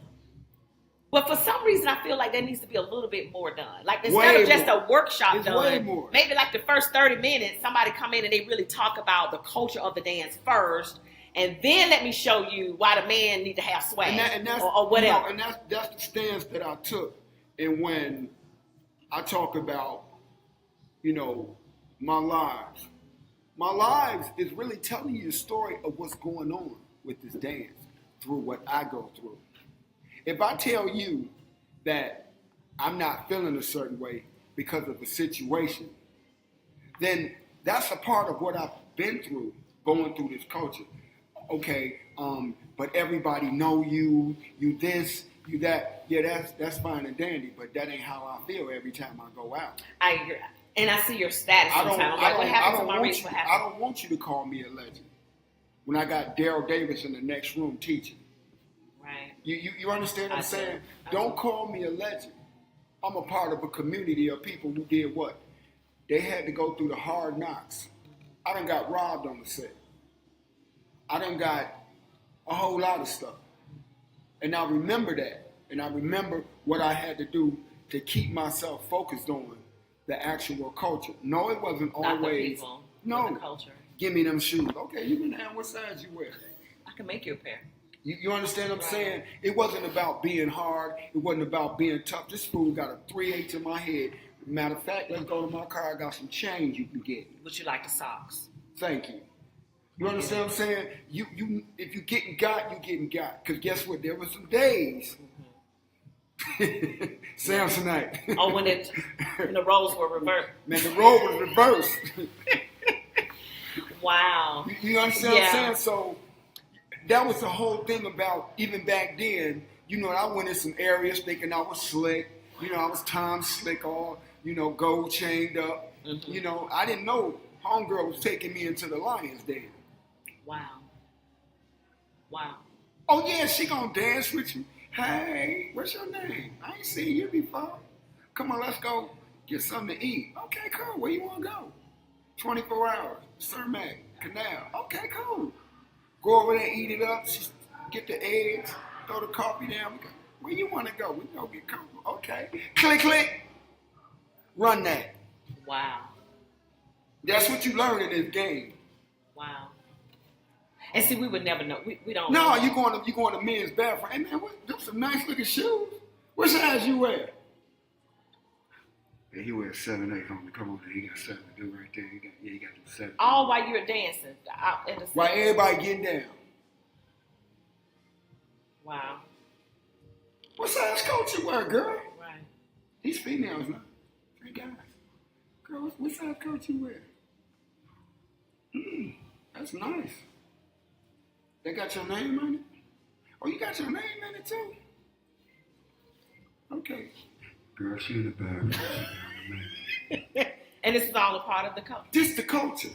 S2: But for some reason, I feel like there needs to be a little bit more done. Like instead of just a workshop done, maybe like the first 30 minutes, somebody come in and they really talk about the culture of the dance first. And then let me show you why the man need to have swag or whatever.
S3: And that's the stance that I took. And when I talk about, my lives is really telling you the story of what's going on with this dance through what I go through. If I tell you that I'm not feeling a certain way because of the situation, then that's a part of what I've been through, going through this culture. Okay, but everybody know you this, you that. Yeah, that's fine and dandy, but that ain't how I feel every time I go out.
S2: I agree. And I see your status sometimes. Like, what happened to Maurice? What happened?
S3: I don't want you to call me a legend when I got Daryl Davis in the next room teaching.
S2: Right.
S3: You understand what I'm saying? Don't call me a legend. I'm a part of a community of people who did what? They had to go through the hard knocks. I done got robbed on the set. I done got a whole lot of stuff. And I remember that. And I remember what I had to do to keep myself focused on the actual culture. No, it wasn't always.
S2: Not the people,
S3: no.
S2: The culture.
S3: Give me them shoes. Okay, you can have what size you wear.
S2: I can make you a pair.
S3: You understand what I'm saying? It wasn't about being hard. It wasn't about being tough. This fool got a 3/8 in my head. Matter of fact, let's go to my car. I got some change you can get.
S2: Would you like the socks?
S3: Thank you. You understand what I'm saying? You if you getting got, you getting got. Because guess what? There were some days. Samsonite.
S2: Oh, when the roles were reversed.
S3: Man, the role was reversed.
S2: Wow.
S3: You understand what I'm saying? So that was the whole thing about, even back then, you know, I went in some areas thinking I was slick. You know, I was Tom Slick, all, you know, gold chained up. Mm-hmm. You know, I didn't know homegirl was taking me into the Lions Den.
S2: Wow. Wow.
S3: Oh, yeah, she gonna dance with you. Hey, what's your name? I ain't seen you before. Come on, let's go get something to eat. Okay, cool. Where you want to go? 24 hours. Cermak, Canal. Okay, cool. Go over there, eat it up. Get the eggs. Throw the coffee down. Where you want to go? We go get coffee. Okay. Click, click. Run that.
S2: Wow.
S3: That's what you learn in this game.
S2: Wow. And see, we would never know. We don't.
S3: No,
S2: know.
S3: you going to men's bathroom. Hey man, those some nice looking shoes. What size you wear? Yeah, he wears 7/8 on. Come on, he got 7 to do right there. He got to 7.
S2: All while you were dancing out in the.
S3: While everybody getting down.
S2: Wow.
S3: What size coat you wear, girl?
S2: Right.
S3: These females now. 3 guys. Girl, what size coat you wear? That's nice. They got your name on it? Oh, you got your name in it too? Okay. Girl, she in the bag.
S2: And this is all a part of the culture.
S3: This the culture.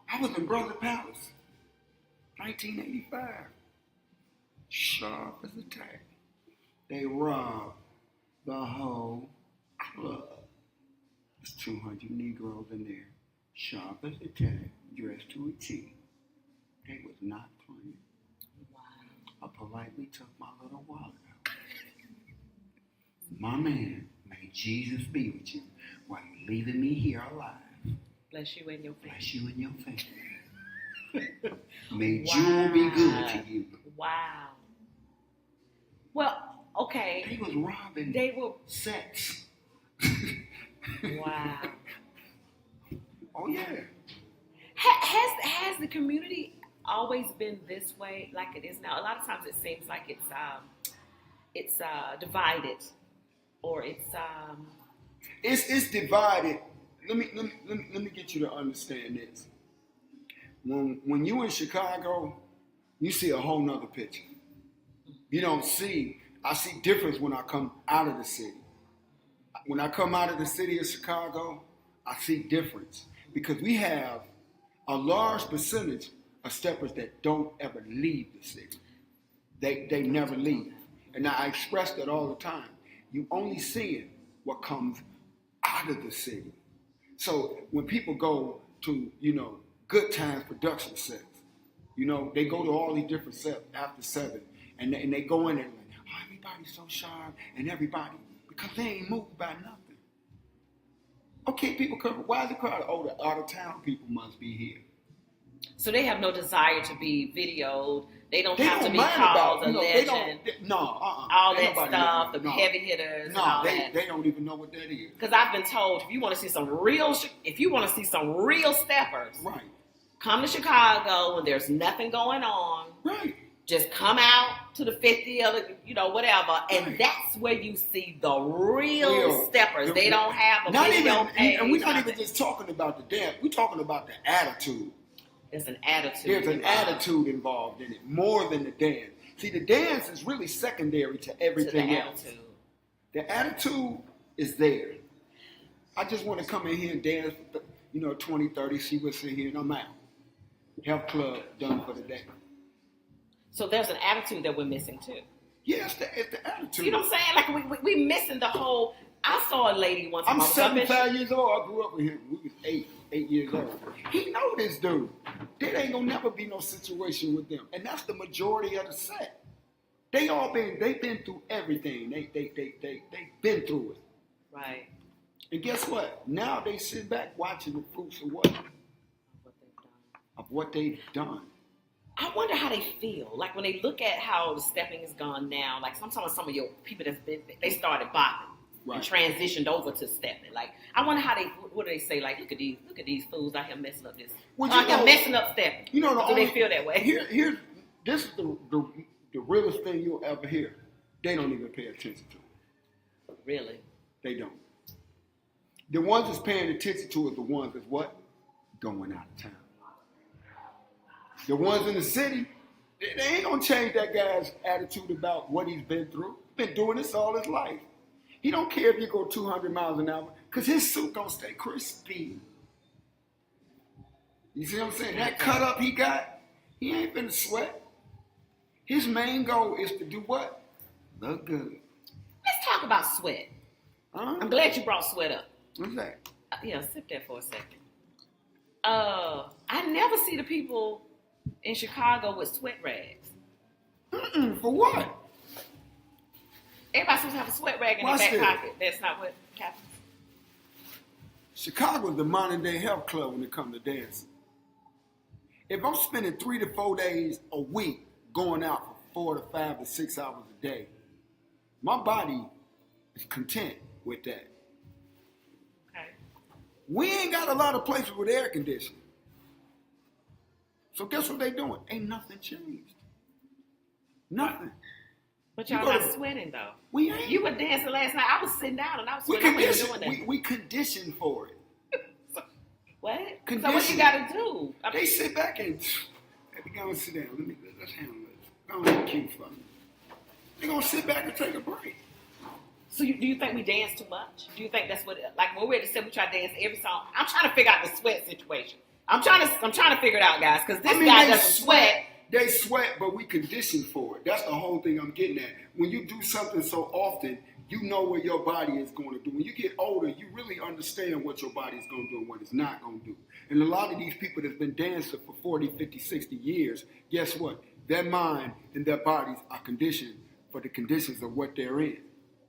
S3: I was in Brother Palace, 1985. Sharp as a tack. They robbed the whole club. There's 200 Negroes in there. Sharp as a tack, dressed to a T. They was not playing.
S2: Wow.
S3: I politely took my little wallet out. My man, may Jesus be with you while you're leaving me here alive.
S2: Bless you and your family.
S3: Bless you and your family. May Jewel be good to you.
S2: Wow. Well, okay.
S3: They was robbing.
S2: They were
S3: sets.
S2: Wow.
S3: Oh yeah.
S2: Has the community always been this way, like it is now? A lot of times it seems like it's divided, or
S3: it's divided. Let me get you to understand this. When you in Chicago, you see a whole nother picture. You don't see. I see difference when I come out of the city. When I come out of the city of Chicago, I see difference because we have a large percentage of steppers that don't ever leave the city. They never leave. And I express that all the time. You only seeing what comes out of the city. So when people go to, Good Times production sets, they go to all these different sets after 7, and they go in there like, oh, everybody's so sharp, and everybody, because they ain't moved by nothing. Okay, people come, why is it crowded? Oh, the out-of-town people must be here.
S2: So they have no desire to be videoed. They don't have to be called a legend. All that stuff, the heavy hitters.
S3: No, they don't even know what that is.
S2: Because I've been told if you want to see some real steppers,
S3: right,
S2: come to Chicago when there's nothing going on.
S3: Right.
S2: Just come out to the 50 or whatever, and that's where you see the real steppers. They don't have a video page.
S3: And we're not even just talking about the dance. We're talking about the attitude.
S2: There's an attitude.
S3: There's an attitude involved in it more than the dance. See, the dance is really secondary to everything else. The attitude is there. I just want to come in here and dance, 20, 30, see what's in here, and I'm out. Health club done for the day.
S2: So there's an attitude that we're missing too.
S3: Yeah, it's the attitude.
S2: You know what I'm saying? Like we missing the whole. I saw a lady once.
S3: I'm 75 years old. I grew up with him. We was 8 years old. He know this dude. There ain't gonna never be no situation with them, and that's the majority of the set. They've been through everything. They've been through it.
S2: Right.
S3: And guess what? Now they sit back watching the fruits of what? Of what they've done.
S2: I wonder how they feel. Like when they look at how the stepping is gone now, like sometimes some of your people they started bopping and transitioned over to stepping. Like I wonder what do they say? Like look at these fools out here messing up this. Messing up stepping. Do they feel that way?
S3: This is the realest thing you'll ever hear. They don't even pay attention to it.
S2: Really?
S3: They don't. The ones that's paying attention to it, the ones that's what? Going out of town. The ones in the city, they ain't gonna change that guy's attitude about what he's been through. Been doing this all his life. He don't care if you go 200 miles an hour, because his suit gonna stay crispy. You see what I'm saying? That cut up he got, he ain't finna sweat. His main goal is to do what? Look good.
S2: Let's talk about sweat. I'm glad you brought sweat up.
S3: What's that?
S2: Yeah, sit there for a second. I never see the people in Chicago with sweat rags.
S3: For what?
S2: Everybody's supposed to have a sweat rag in their back pocket. That's not what happens.
S3: Chicago's the modern day health club when it comes to dancing. If I'm spending 3 to 4 days a week going out for 4 to 5 to 6 hours a day, my body is content with that.
S2: Okay.
S3: We ain't got a lot of places with air conditioning. So guess what they doing? Ain't nothing changed. Nothing.
S2: But y'all not sweating though.
S3: We ain't.
S2: You were dancing last night. I was sitting down and I was sweating.
S3: We conditioned for it.
S2: What? So what you gotta do?
S3: They sit back and hey, go and sit down. Let's handle this. Go ahead and keep fucking. They're gonna sit back and take a break.
S2: So do you think we dance too much? Do you think that's what like when we're at the set we try to dance every song? I'm trying to figure out the sweat situation. I'm trying to figure it out, guys, because this guy doesn't sweat.
S3: They sweat, but we condition for it. That's the whole thing I'm getting at. When you do something so often, you know what your body is going to do. When you get older, you really understand what your body is going to do and what it's not going to do. And a lot of these people that's been dancing for 40, 50, 60 years, guess what? Their mind and their bodies are conditioned for the conditions of what they're in.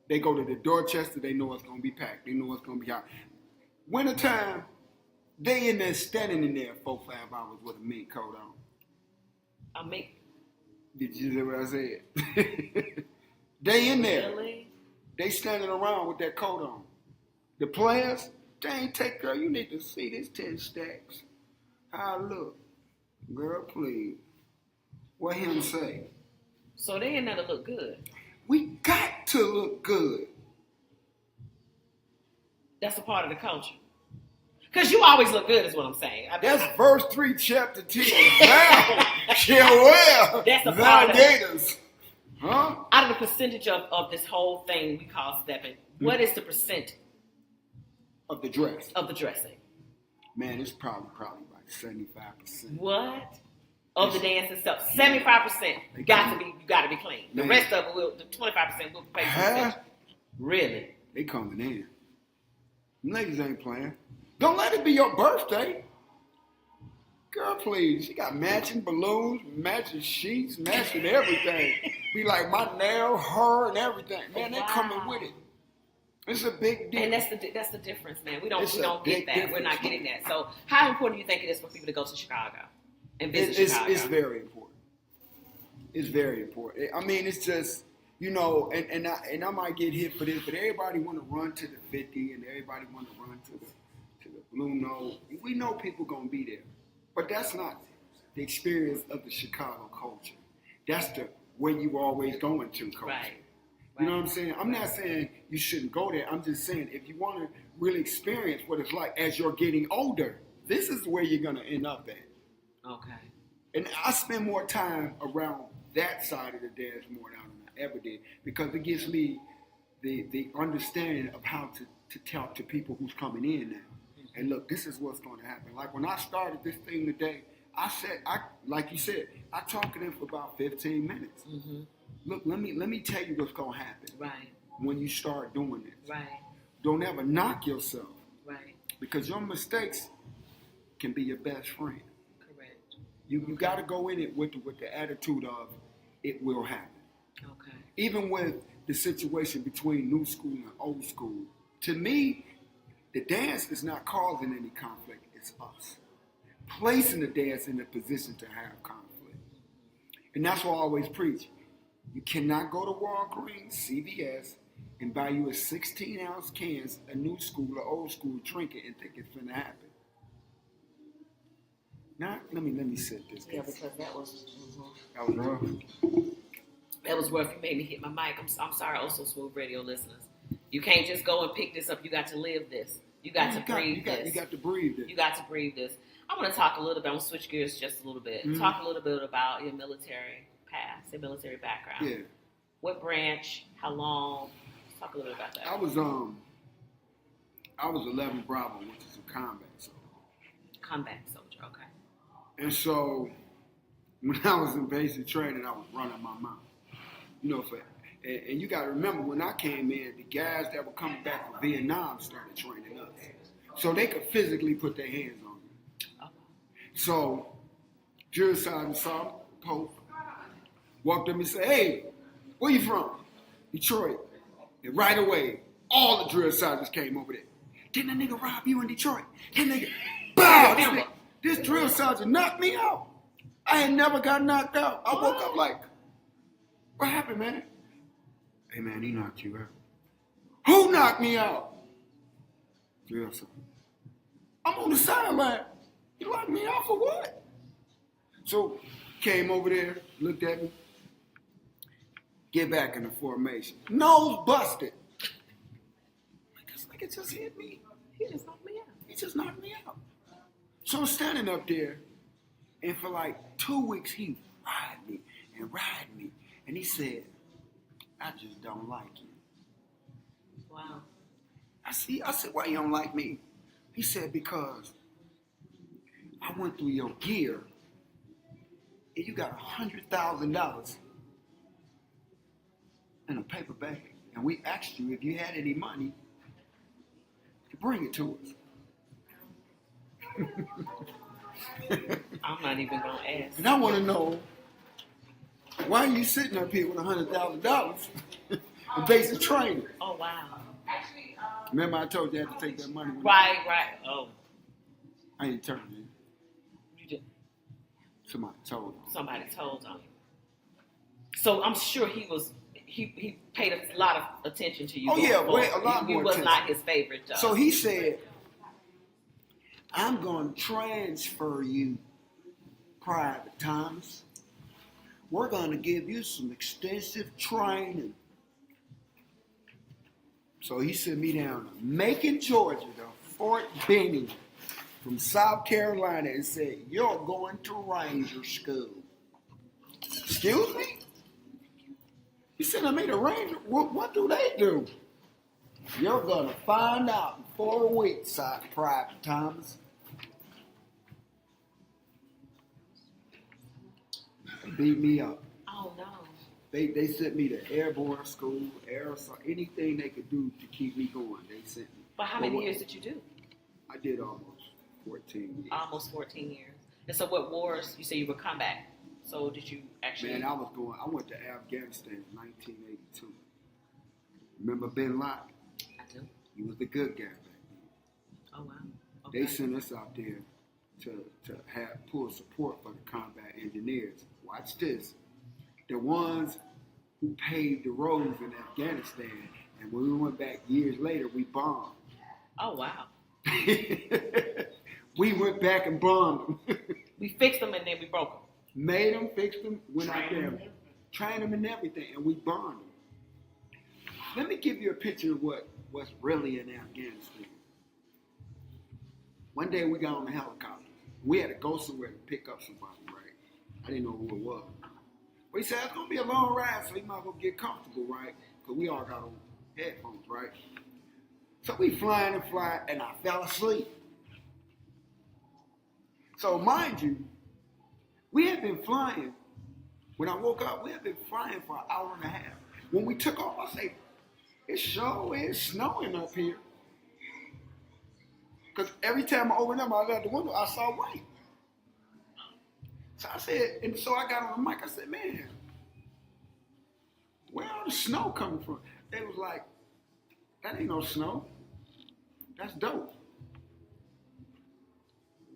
S3: They go to the Dorchester, they know it's going to be packed. They know it's going to be hot. Wintertime, they in there standing in there 4, 5 hours with a mink coat on.
S2: A mink?
S3: Did you hear what I said? They in there.
S2: Really?
S3: They standing around with that coat on. The players, they ain't take, girl, you need to see this 10 stacks. How I look. Girl, please. What him say?
S2: So they in there to look good.
S3: We got to look good.
S2: That's a part of the culture. Because you always look good is what I'm saying.
S3: That's verse 3, chapter 10. Thou shall wear
S2: that's a
S3: thy
S2: part
S3: gators. Huh?
S2: Out of the percentage of this whole thing we call stepping, what is the percent
S3: of the dress?
S2: Of the dressing?
S3: Man, it's probably like 75%.
S2: What? Of the dance itself. 75% you got to be clean. The rest of it the 25% will pay for. Really?
S3: They coming in. Ladies ain't playing. Don't let it be your birthday. Girl, please. She got matching balloons, matching sheets, matching everything. Be like my nail, her, and everything. Man, they coming with it. It's a big deal.
S2: And that's the difference, man. We don't get that. We're not getting that. So how important do you think it is for people to go to Chicago and visit Chicago?
S3: It's very important. It's very important. I mean, it's just, and I might get hit for this, but everybody want to run to the 50 and everybody want to run to the Blue Note. We know people gonna be there, but that's not the experience of the Chicago culture. That's the where you always going to, Coach.
S2: Right.
S3: You know what I'm saying? I'm not saying you shouldn't go there. I'm just saying if you want to really experience what it's like as you're getting older, this is where you're going to end up at.
S2: Okay.
S3: And I spend more time around that side of the dance more now than I ever did because it gives me the understanding of how to talk to people who's coming in now. Mm-hmm. And look, this is what's going to happen. Like when I started this thing today, like you said, I talked to them for about 15 minutes. Mm-hmm. Look, let me tell you what's gonna happen.
S2: Right.
S3: When you start doing this.
S2: Right.
S3: Don't ever knock yourself.
S2: Right.
S3: Because your mistakes can be your best friend.
S2: Correct.
S3: You got to go in it with the attitude of it will happen.
S2: Okay.
S3: Even with the situation between new school and old school, to me, the dance is not causing any conflict. It's us placing the dance in a position to have conflict, and that's why I always preach. You cannot go to Walgreens, CVS, and buy you a 16-ounce cans, a new school or old school, drink it, and think it's gonna happen. Now, let me set this.
S2: Yeah, because that was.
S3: That was rough.
S2: That was rough. You made me hit my mic. I'm sorry, Also Smooth Radio listeners. You can't just go and pick this up. You got to live this. You got to breathe this.
S3: You got to breathe this.
S2: You got to breathe this. I want to talk a little bit. I'm going to switch gears just a little bit. Mm-hmm. Talk a little bit about your military past, your military background.
S3: Yeah.
S2: What branch? How long? Talk a little bit about that.
S3: I was 11 Bravo, which is a combat soldier.
S2: Combat soldier, okay.
S3: And so when I was in basic training, I was running my mouth. You know, and you got to remember when I came in, the guys that were coming back from Vietnam started training us, so they could physically put their hands on you. Oh. So drill sergeant saw Pope, walked up and said, "Hey, where you from?" "Detroit." And right away, all the drill sergeants came over there. "Didn't that nigga rob you in Detroit?" That nigga, bow! This drill sergeant knocked me out. I had never got knocked out. I woke up like, "What happened, man?" "Hey, man, he knocked you out." "Who knocked me out?" "Drill sergeant." "I'm on the sideline. You locked me out for what?" So came over there, looked at me. "Get back in the formation." Nose busted. This nigga just hit me.
S2: He just knocked me out.
S3: He just knocked me out. So I'm standing up there, and for like 2 weeks, he ride me. And he said, "I just don't like you."
S2: Wow.
S3: I said, "Why you don't like me?" He said, "Because I went through your gear, and you got $100,000 in a paper bag. And we asked you if you had any money to bring it to us."
S2: I'm not even going to ask.
S3: And I want to know, why are you sitting up here with $100,000 in basic training?
S2: Oh, wow.
S3: Remember I told you I had to take that money?
S2: Right. Oh.
S3: I ain't turning it.
S2: You did.
S3: Somebody told him.
S2: Somebody told him. So I'm sure he paid a lot of attention to you.
S3: Oh, yeah, a lot more
S2: You was
S3: attention.
S2: not his favorite job.
S3: So he said, "I'm going to transfer you, Private Thomas. We're going to give you some extensive training." So he sent me down to Macon, Georgia, to Fort Benning from South Carolina, and said, "You're going to Ranger School." Excuse me? He said, "I made a Ranger. What do they do?" "You're going to find out in 4 weeks, Private Thomas." They beat me up.
S2: Oh, no.
S3: They sent me to airborne school, anything they could do to keep me going, they sent me.
S2: But how many years did you do?
S3: I did almost 14 years.
S2: Almost 14 years. And so what wars, you say you were combat. So did you actually?
S3: Man, I went to Afghanistan in 1982. Remember Bin Laden?
S2: I do.
S3: He was the good guy back then.
S2: Oh, wow. Okay.
S3: They sent us out there to pull support for the combat engineers. Watch this. The ones who paved the roads in Afghanistan, and when we went back years later, we bombed.
S2: Oh, wow.
S3: We went back and bombed them.
S2: We fixed them and then we broke them.
S3: Made them, fixed them, went out there, trained them and everything, and we burned them. Let me give you a picture of what's really in Afghanistan. One day we got on the helicopter. We had to go somewhere to pick up somebody, right? I didn't know who it was. But he said, it's going to be a long ride, so you might as well get comfortable, right? Because we all got on headphones, right? So we flying, and I fell asleep. So mind you, we had been flying. When I woke up, we had been flying for an hour and a half. When we took off, I said, it's snowing up here. Because every time I opened up, I looked out the window, I saw white. So I said, and so I got on the mic, I said, man, where all the snow coming from? They was like, that ain't no snow. That's dope.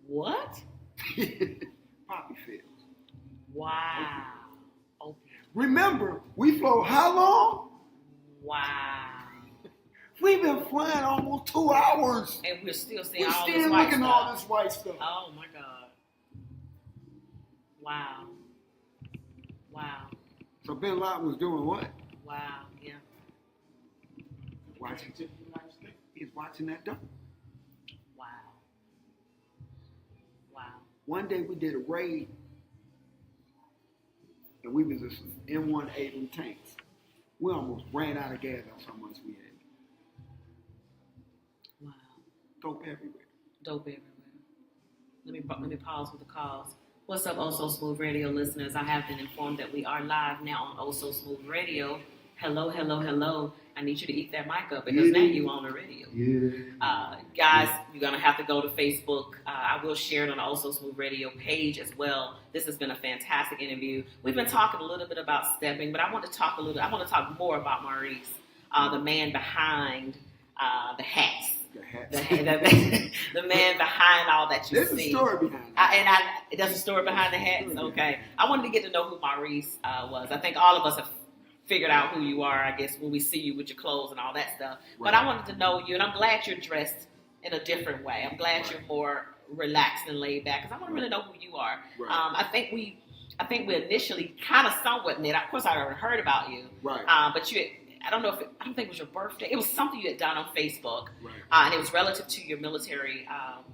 S2: What?
S3: Poppy fields.
S2: Wow. Okay.
S3: Remember, we flew how long?
S2: Wow.
S3: We've been flying almost 2 hours.
S2: And we're still seeing
S3: We're
S2: all
S3: still
S2: this white
S3: looking
S2: stuff.
S3: at all this white stuff.
S2: Oh my God. Wow. Wow.
S3: So Bin Laden was doing what?
S2: Wow. Yeah.
S3: Watching. He's watching that dump.
S2: Wow. Wow.
S3: One day we did a raid, and we was just M1 Aiden tanks. We almost ran out of gas. That's how much we had.
S2: Wow.
S3: Dope everywhere.
S2: Dope everywhere. Let me pause with the calls. What's up, Oh So Smooth Radio listeners? I have been informed that we are live now on Oh So Smooth Radio. Hello, hello, hello. I need you to eat that mic up because now you on the radio.
S3: Yeah.
S2: Guys, you're going to have to go to Facebook. I will share it on the Oh So Smooth Radio page as well. This has been a fantastic interview. We've been talking a little bit about stepping, but I want to talk more about Maurice, the man behind the hats. The man behind all that you
S3: There's
S2: see.
S3: a story behind it.
S2: There's a story behind the hats? Okay. I wanted to get to know who Maurice was. I think all of us have figured out who you are, I guess, when we see you with your clothes and all that stuff. But I wanted to know you, and I'm glad you're dressed in a different way. I'm glad you're more relaxed and laid back, because I want to really know who you are.
S3: Right.
S2: I think we initially kind of somewhat met. Of course, I already heard about you.
S3: Right.
S2: But you, I don't think it was your birthday. It was something you had done on Facebook.
S3: Right.
S2: And it was relative to your military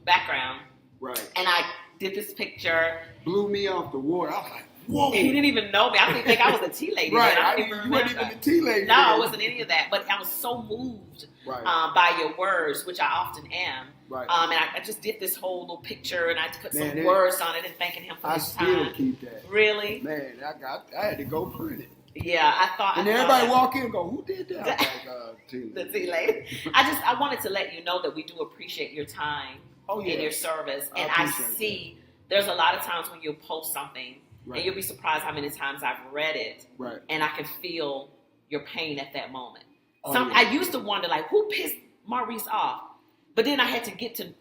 S2: background.
S3: Right.
S2: And I did this picture.
S3: Blew me off the water. I was like, whoa.
S2: He didn't even know me. I didn't think I was a tea lady.
S3: Right.
S2: I didn't even
S3: You weren't even a tea lady.
S2: No, I wasn't any of that. But I was so moved by your words, which I often am.
S3: Right.
S2: And I just did this whole little picture, and I put some words on it and thanking him for his time.
S3: I still keep that.
S2: Really?
S3: Man, I had to go print it.
S2: Yeah, I thought.
S3: And everybody walk in and go, who did that? I was like, tea lady.
S2: The tea lady. I wanted to let you know that we do appreciate your time and your service. And I see there's a lot of times when you'll post something, and you'll be surprised how many times I've read it, and I can feel your pain at that moment. I used to wonder, like, who pissed Maurice off? But then I had to get to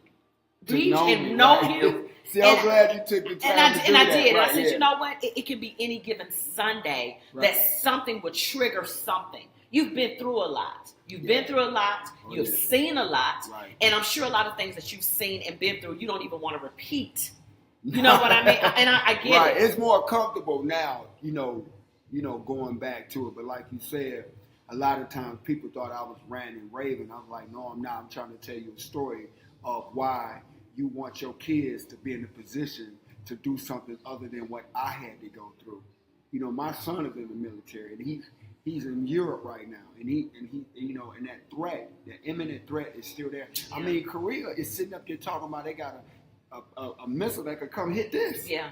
S2: reach and know you.
S3: See, I'm glad you took the time to do that.
S2: I did. I said, you know what? It can be any given Sunday that something would trigger something. You've been through a lot. You've been through a lot. You've seen a lot. And I'm sure a lot of things that you've seen and been through, you don't even want to repeat. You know what I mean? And I get it.
S3: It's more comfortable now, going back to it. But like you said, a lot of times people thought I was ranting and raving. I was like, no, I'm not. I'm trying to tell you a story of why you want your kids to be in a position to do something other than what I had to go through. My son is in the military, and he's in Europe right now, and he and that threat, that imminent threat is still there. Yeah. I mean, Korea is sitting up there talking about they got a missile that could come hit this.
S2: Yeah.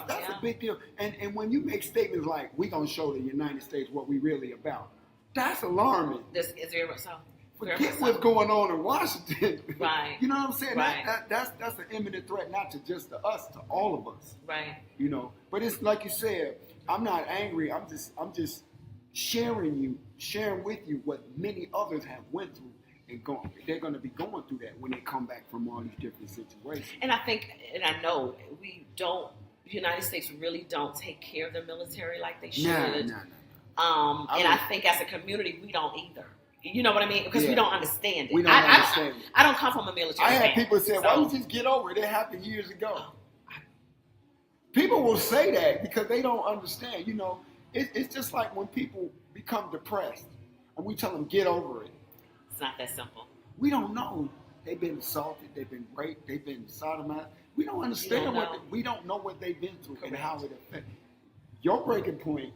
S3: That's a big deal. And when you make statements like, we're going to show the United States what we really about, that's alarming.
S2: Is there so?
S3: Forget what's going on in Washington.
S2: Right.
S3: You know what I'm saying?
S2: Right.
S3: That's an imminent threat, not to just to us, to all of us.
S2: Right.
S3: But it's like you said, I'm not angry. I'm just sharing with you what many others have went through. And they're going to be going through that when they come back from all these different situations.
S2: And I think, and I know, the United States really don't take care of their military like they should.
S3: No.
S2: And I think as a community, we don't either. You know what I mean? Because we don't understand it.
S3: We don't understand it.
S2: I don't come from a military
S3: family. I had people say, why don't you just get over it? It happened years ago. People will say that because they don't understand, it's just like when people become depressed and we tell them get over it.
S2: It's not that simple.
S3: We don't know. They've been assaulted, they've been raped, they've been sodomized. We don't understand we don't know what they've been through. Correct. And how it affects. Your breaking point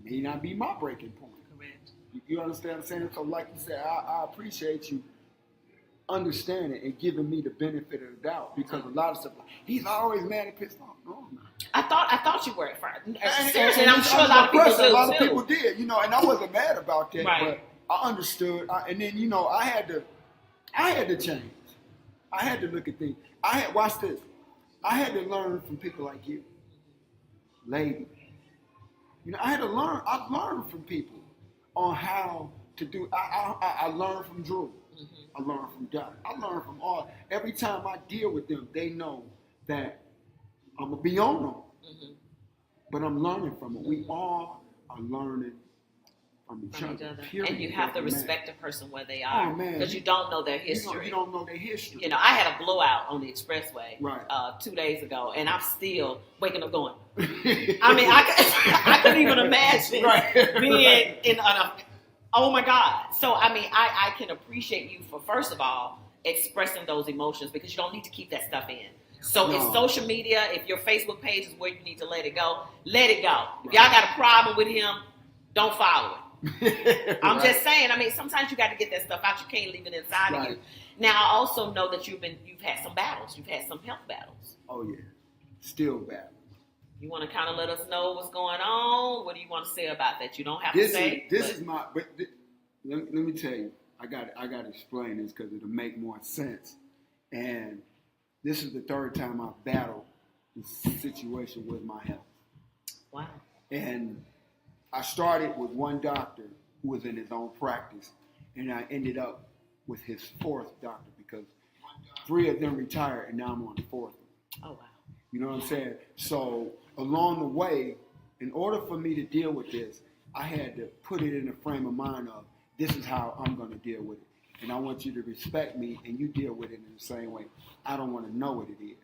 S3: may not be my breaking point.
S2: Correct.
S3: You understand what I'm saying? So like you said, I appreciate you understanding and giving me the benefit of the doubt, because a lot of stuff like, he's always mad and pissed off. No, I'm not.
S2: I thought you were at first. Seriously, and I'm sure a lot of people do.
S3: A lot of people did, and I wasn't mad about that,
S2: right.
S3: But I understood. And then I had to change. I had to look at things. Watch this. I had to learn from people like you, lady. I had to learn. I learned from people on how to do. I learned from Drew. I learned from God. I learned from all. Every time I deal with them, they know that I'm gonna be on them. But I'm learning from it. We all are learning from each other.
S2: And you have to respect a person where they are, because you don't know their history.
S3: You don't know their history.
S2: I had a blowout on the expressway
S3: right.
S2: 2 days ago, and I'm still waking up going. I mean, I couldn't even imagine being in an. Oh my God. So, I mean, I can appreciate you for, first of all, expressing those emotions, because you don't need to keep that stuff in. So if social media, if your Facebook page is where you need to let it go, let it go. Right. If y'all got a problem with him, don't follow it. I'm just saying, I mean, sometimes you got to get that stuff out. You can't leave it inside of you. Now, I also know that you've had some battles. You've had some health battles.
S3: Oh, yeah. Still battles.
S2: You want to kind of let us know what's going on? What do you want to say about that? You don't have to say.
S3: Let me tell you, I got to explain this because it'll make more sense. And this is the third time I've battled this situation with my health.
S2: Wow. And
S3: I started with one doctor who was in his own practice, and I ended up with his fourth doctor, because 3 of them retired, and now I'm on the 4th.
S2: Oh, wow.
S3: You know what I'm saying? So along the way, in order for me to deal with this, I had to put it in a frame of mind of, this is how I'm going to deal with it. And I want you to respect me, and you deal with it in the same way. I don't want to know what it is.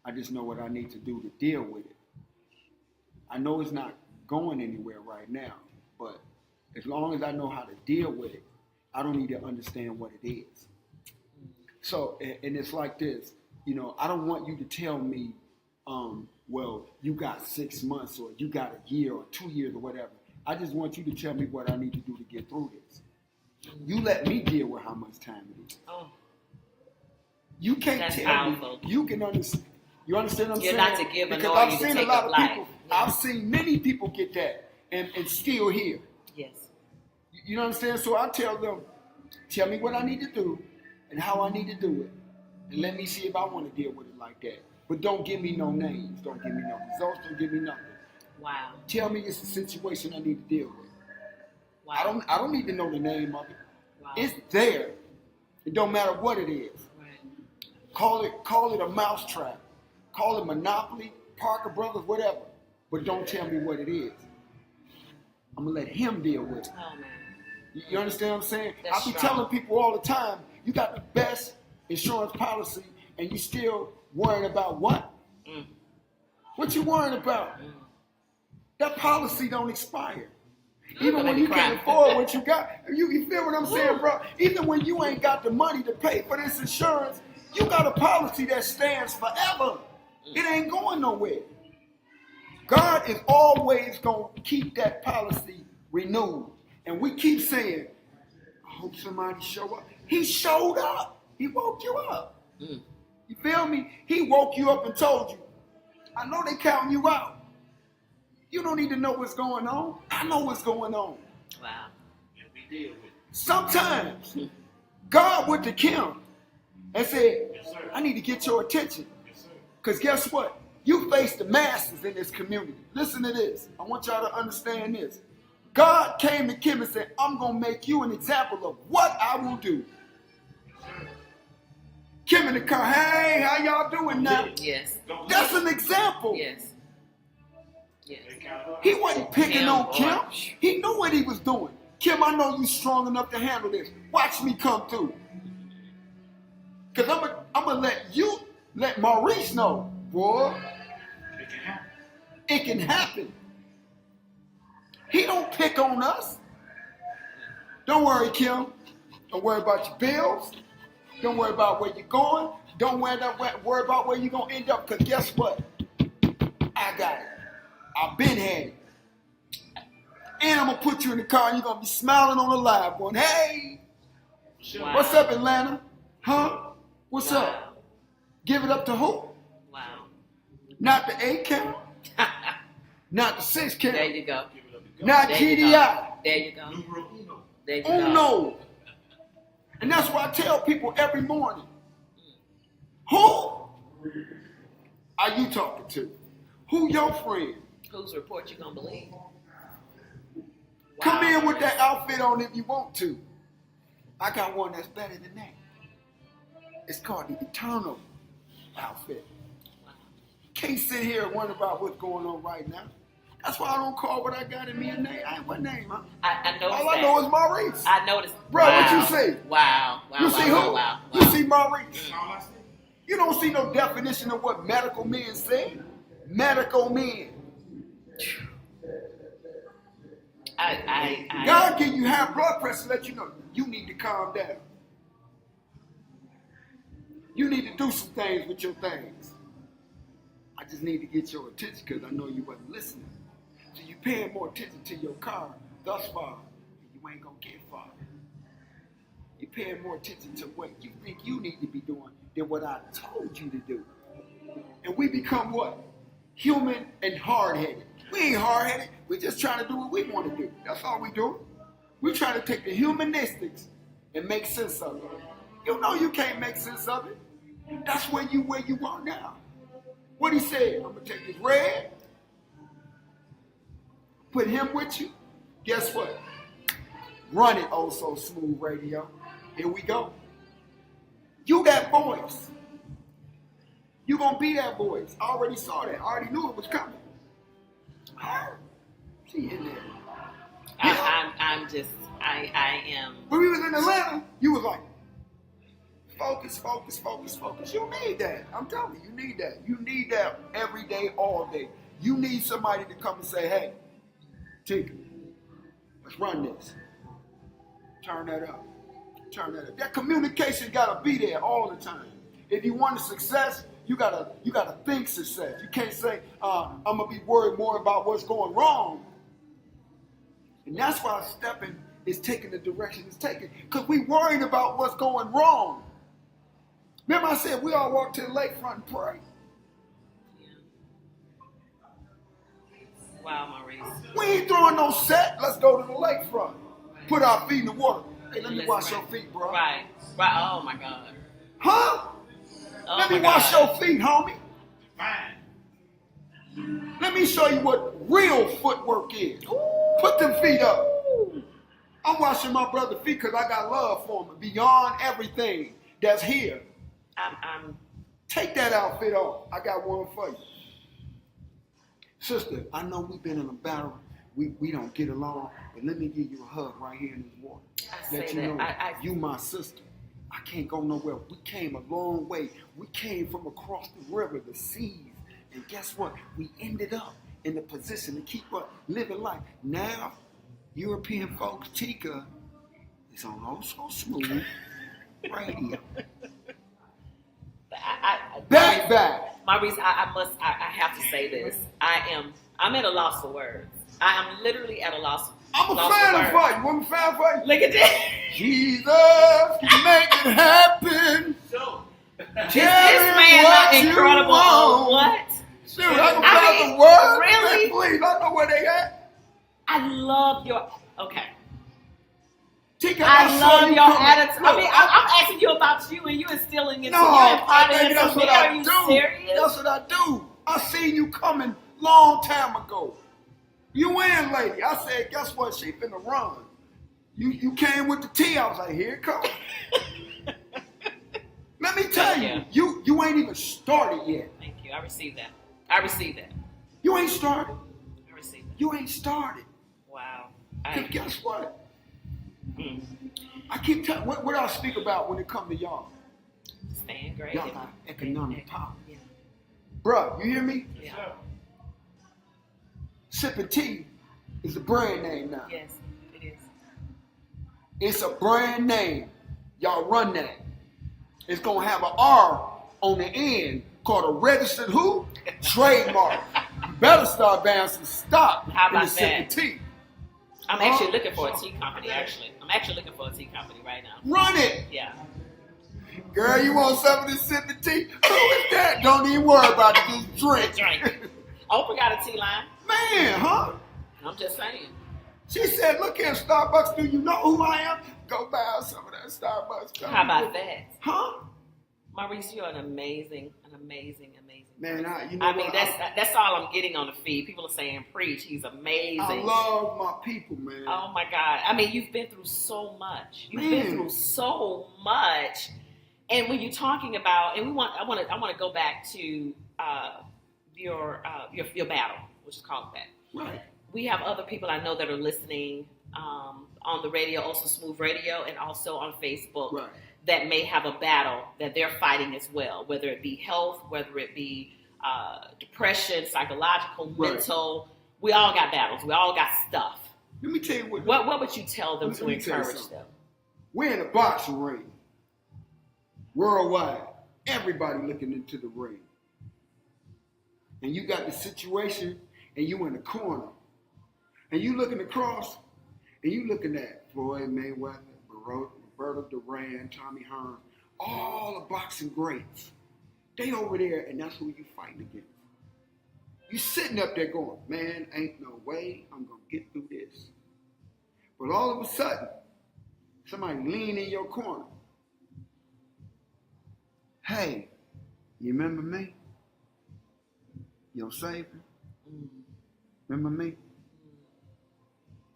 S3: I just know what I need to do to deal with it. I know it's not going anywhere right now, but as long as I know how to deal with it, I don't need to understand what it is. So, and it's like this, I don't want you to tell me, well, you got 6 months, or you got a year, or 2 years, or whatever. I just want you to tell me what I need to do to get through this. You let me deal with how much time it is.
S2: Oh.
S3: You can't tell me. You can understand. You understand what I'm saying?
S2: You're not to give an
S3: because
S2: order,
S3: I've
S2: you
S3: seen
S2: to
S3: a
S2: take
S3: lot
S2: up
S3: of
S2: life.
S3: people.
S2: Yeah.
S3: I've seen many people get that and still here.
S2: Yes.
S3: You know what I'm saying? So I tell them, tell me what I need to do and how I need to do it, and let me see if I want to deal with it like that. But don't give me no names. Don't give me no results. Don't give me nothing.
S2: Wow.
S3: Tell me it's a situation I need to deal with.
S2: Wow.
S3: I don't need to know the name of it.
S2: Wow.
S3: It's there. It don't matter what it is.
S2: Right.
S3: Call it a mousetrap. Call it Monopoly, Parker Brothers, whatever. But don't tell me what it is. I'm gonna let him deal with it.
S2: Oh man.
S3: You understand what I'm saying?
S2: That's
S3: I be
S2: strong.
S3: telling people all the time, you got the best insurance policy and you still worrying about what? What you worrying about? That policy don't expire. Even when you can't afford what you got. You feel what I'm saying, bro? Even when you ain't got the money to pay for this insurance, you got a policy that stands forever. It ain't going nowhere. God is always going to keep that policy renewed. And we keep saying, I hope somebody show up. He showed up. He woke you up. You feel me? He woke you up and told you, I know they counting you out. You don't need to know what's going on. I know what's going on.
S2: Wow.
S3: Sometimes God went to Kim and said, I need to get your attention. Because guess what? You face the masses in this community. Listen to this. I want y'all to understand this. God came to Kim and said, I'm going to make you an example of what I will do. Kim in the car, hey, how y'all doing now?
S2: Yes.
S3: That's an example.
S2: Yes. Yes.
S3: He wasn't picking on Kim. He knew what he was doing. Kim, I know you strong enough to handle this. Watch me come through. Because I'm going to let Maurice know, boy. It can happen. He don't pick on us. Don't worry, Kim. Don't worry about your bills. Don't worry about where you're going. Don't worry about where you're going to end up. Because guess what? I got it. I've been had it. And I'm going to put you in the car and you're going to be smiling on the live going, hey,
S2: Wow.
S3: what's up, Atlanta? Huh? What's
S2: Wow.
S3: up? Give it up to who?
S2: Wow.
S3: Not the 8 count. Not the 6 count.
S2: There you go.
S3: Not
S2: There you
S3: GDI.
S2: There you go. There you
S3: Oh
S2: go.
S3: no. And that's why I tell people every morning, who are you talking to? Who your friend?
S2: Whose report you gonna believe?
S3: Come
S2: Wow.
S3: in with that outfit on if you want to. I got one that's better than that. It's called the Eternal outfit. Can't sit here and wonder about what's going on right now. That's why I don't call what I got in me a name. I ain't what name, huh?
S2: I noticed
S3: All I
S2: that.
S3: know is Maurice.
S2: I noticed.
S3: Bro,
S2: wow.
S3: what you see?
S2: Wow. Wow.
S3: You
S2: wow,
S3: see
S2: wow,
S3: who?
S2: Wow.
S3: You
S2: Wow.
S3: see Maurice. You don't see no definition of what medical men say. Medical men.
S2: I
S3: God give you high blood pressure, let you know you need to calm down. You need to do some things with your things. I just need to get your attention because I know you wasn't listening. So you paying more attention to your car thus far, and you ain't gonna get far. You're paying more attention to what you think you need to be doing than what I told you to do. And we become what? Human and hard-headed. We ain't hard-headed. We're just trying to do what we want to do. That's all we do. We're trying to take the humanistics and make sense of it. You know you can't make sense of it. That's where you are now. What he said, I'm going to take this red, put him with you. Guess what? Run it, oh so smooth radio. Here we go. You that voice. You going to be that voice. I already saw that. I already knew it was coming. She in there.
S2: I am.
S3: When we was in Atlanta, you was like, focus, focus, focus, focus. You need that. I'm telling you, you need that. You need that every day, all day. You need somebody to come and say, hey, Tika, let's run this. Turn that up. Turn that up. That communication gotta be there all the time. If you want a success, you gotta think success. You can't say, I'm gonna be worried more about what's going wrong. And that's why stepping is taking the direction it's taking. Because we worried about what's going wrong. Remember I said we all walk to the lakefront and pray.
S2: Yeah. Wow, Maurice.
S3: We ain't throwing no set. Let's go to the lakefront. Put our feet in the water. Hey, let me wash your feet, bro.
S2: Right. Right. Oh my God.
S3: Huh?
S2: Oh
S3: Let me
S2: my
S3: wash
S2: God.
S3: your feet, homie. Let me show you what real footwork is. Put them feet up. I'm washing my brother's feet because I got love for him beyond everything that's here.
S2: I'm.
S3: Take that outfit off. I got one for you. Sister, I know we've been in a battle. We don't get along, but let me give you a hug right here in this water.
S2: I
S3: Let
S2: say
S3: you
S2: that.
S3: know you my sister. I can't go nowhere. We came a long way. We came from across the river, the seas. And guess what? We ended up in the position to keep up living life. Now, European folks, Tika is on Oh So Smooth radio. Back.
S2: Maurice, I have to say this. I'm at a loss for words. I am literally at a loss.
S3: I'm a
S2: loss
S3: fan
S2: for
S3: of
S2: words.
S3: fight. I'm a fan of fight.
S2: Look at this.
S3: Jesus can make it happen.
S2: Is this man not incredible? On what?
S3: Dude, I can
S2: I
S3: find
S2: mean,
S3: the word.
S2: really?
S3: Man, please, I know where they at.
S2: I love your. Okay.
S3: Tika,
S2: I
S3: saw
S2: love
S3: you
S2: your
S3: coming.
S2: attitude.
S3: Look,
S2: I'm asking you about you, and you instilling into
S3: No,
S2: you imparting
S3: baby,
S2: into
S3: that's
S2: me.
S3: what
S2: Are
S3: I
S2: you
S3: do.
S2: serious?
S3: That's what I do. I seen you coming long time ago. You in, lady. I said, guess what? She finna run. You came with the tea. I was like, here it comes. Let me tell you, you ain't even started yet.
S2: Thank you. I received that. I received that.
S3: You ain't started.
S2: I received that.
S3: You ain't started.
S2: Wow.
S3: Cause guess what?
S2: Mm.
S3: I keep telling what I speak about when it come to y'all.
S2: Staying great.
S3: Y'all got economic power.
S2: Yeah.
S3: Bruh, you hear me?
S2: Yeah.
S3: Sipping tea It's a brand name now.
S2: Yes, it is.
S3: It's a brand name. Y'all run that. It's going to have an R on the end called a registered who? Trademark. You better start buying some stock
S2: How
S3: in the
S2: about
S3: sipping
S2: that?
S3: tea.
S2: I'm actually looking for a tea company, actually. I'm actually looking for a tea company right now.
S3: Run it.
S2: Yeah.
S3: Girl, you want some of this sipping tea? Who is that? Don't even worry about it. Just drink.
S2: Drink. Oprah got a tea line.
S3: Man, huh?
S2: I'm just saying.
S3: She said, look here, Starbucks, do you know who I am? Go buy some of that Starbucks.
S2: How about that?
S3: Huh?
S2: Maurice, you're an amazing.
S3: Man,
S2: person.
S3: you know
S2: I mean,
S3: what?
S2: that's all I'm getting on the feed. People are saying, preach. He's amazing.
S3: I love my people, man.
S2: Oh my God. I mean, you've been through so much. You've
S3: Man.
S2: been through so much. And when you're talking about, and I want to go back to your battle, which is called that.
S3: Right.
S2: We have other people I know that are listening on the radio, also Smooth Radio, and also on Facebook,
S3: Right.
S2: that may have a battle that they're fighting as well, whether it be health, whether it be depression, psychological,
S3: Right.
S2: mental. We all got battles. We all got stuff.
S3: Let me tell you
S2: What would you tell them
S3: Let
S2: to
S3: me tell you
S2: encourage
S3: something.
S2: them?
S3: We're in a boxing ring. Worldwide. Everybody looking into the ring. And you got the situation, and you in the corner. And you looking across, and you looking at Floyd Mayweather, Roberto Duran, Tommy Hearn, all the boxing greats. They over there, and that's who you fighting against. You sitting up there going, man, ain't no way I'm going to get through this. But all of a sudden, somebody lean in your corner. Hey, you remember me? Your savior? Remember me?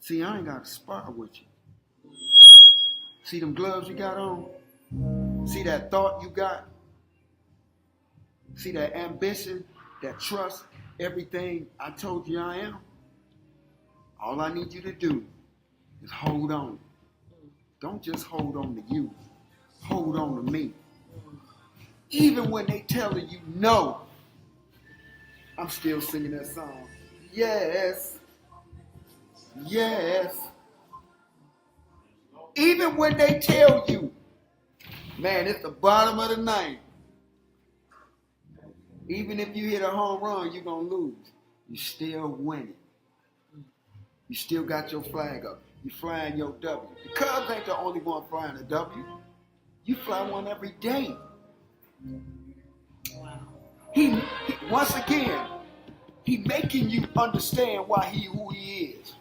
S3: See, I ain't got to spar with you. See them gloves you got on? See that thought you got? See that ambition, that trust, everything I told you I am? All I need you to do is hold on. Don't just hold on to you. Hold on to me. Even when they telling you no, I'm still singing that song. Yes. Yes. Even when they tell you, man, it's the bottom of the ninth. Even if you hit a home run, you're going to lose. You still winning. You still got your flag up. You flying your W. The Cubs ain't the only one flying a W. You fly one every day.
S2: Wow.
S3: He once again, he making you understand who he is.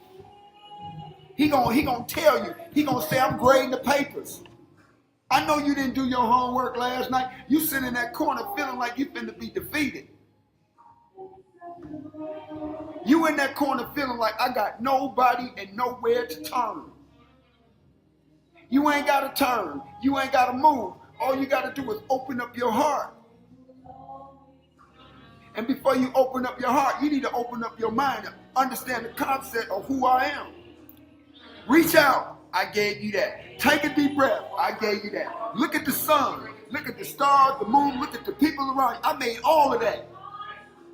S3: He gonna tell you. He gonna say, I'm grading the papers. I know you didn't do your homework last night. You sit in that corner feeling like you finna be defeated. You in that corner feeling like I got nobody and nowhere to turn. You ain't gotta turn. You ain't gotta move. All you gotta do is open up your heart. And before you open up your heart, you need to open up your mind and understand the concept of who I am. Reach out. I gave you that. Take a deep breath. I gave you that. Look at the sun. Look at the stars, the moon. Look at the people around you. I made all of that.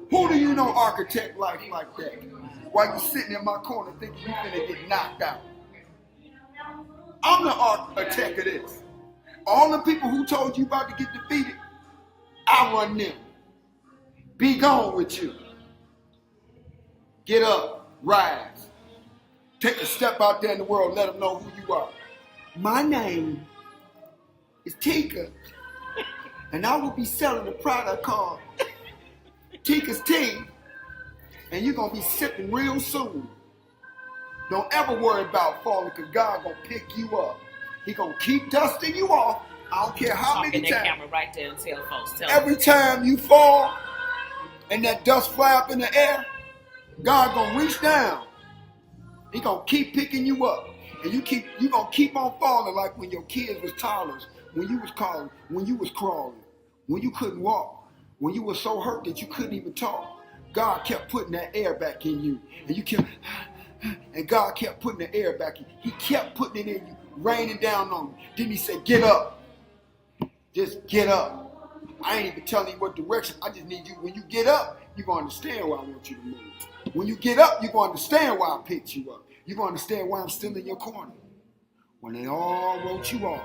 S3: Who do you know architect life like that? While you sitting in my corner thinking you finna get knocked out. I'm the architect of this. All the people who told you about to get defeated, I run them. Be gone with you. Get up, rise. Take a step out there in the world, let them know who you are. My name is Tika, and I will be selling a product called Tika's Tea, and you're going to be sipping real soon. Don't ever worry about falling, because God going to pick you up. He going to keep dusting you off. I don't care how many
S2: Talking
S3: times.
S2: that camera right there and tell folks.
S3: Every time you fall and that dust fly up in the air, God going to reach down. He going to keep picking you up. And you going to keep on falling like when your kids was toddlers, when you was crawling, when you couldn't walk, when you were so hurt that you couldn't even talk. God kept putting that air back in you. And God kept putting the air back in you. He kept putting it in you, raining down on you. Then he said, get up. Just get up. I ain't even telling you what direction. I just need you. When you get up, you're going to understand where I want you to move. When you get up, you're going to understand why I picked you up. You're going to understand why I'm still in your corner. When they all wrote you off,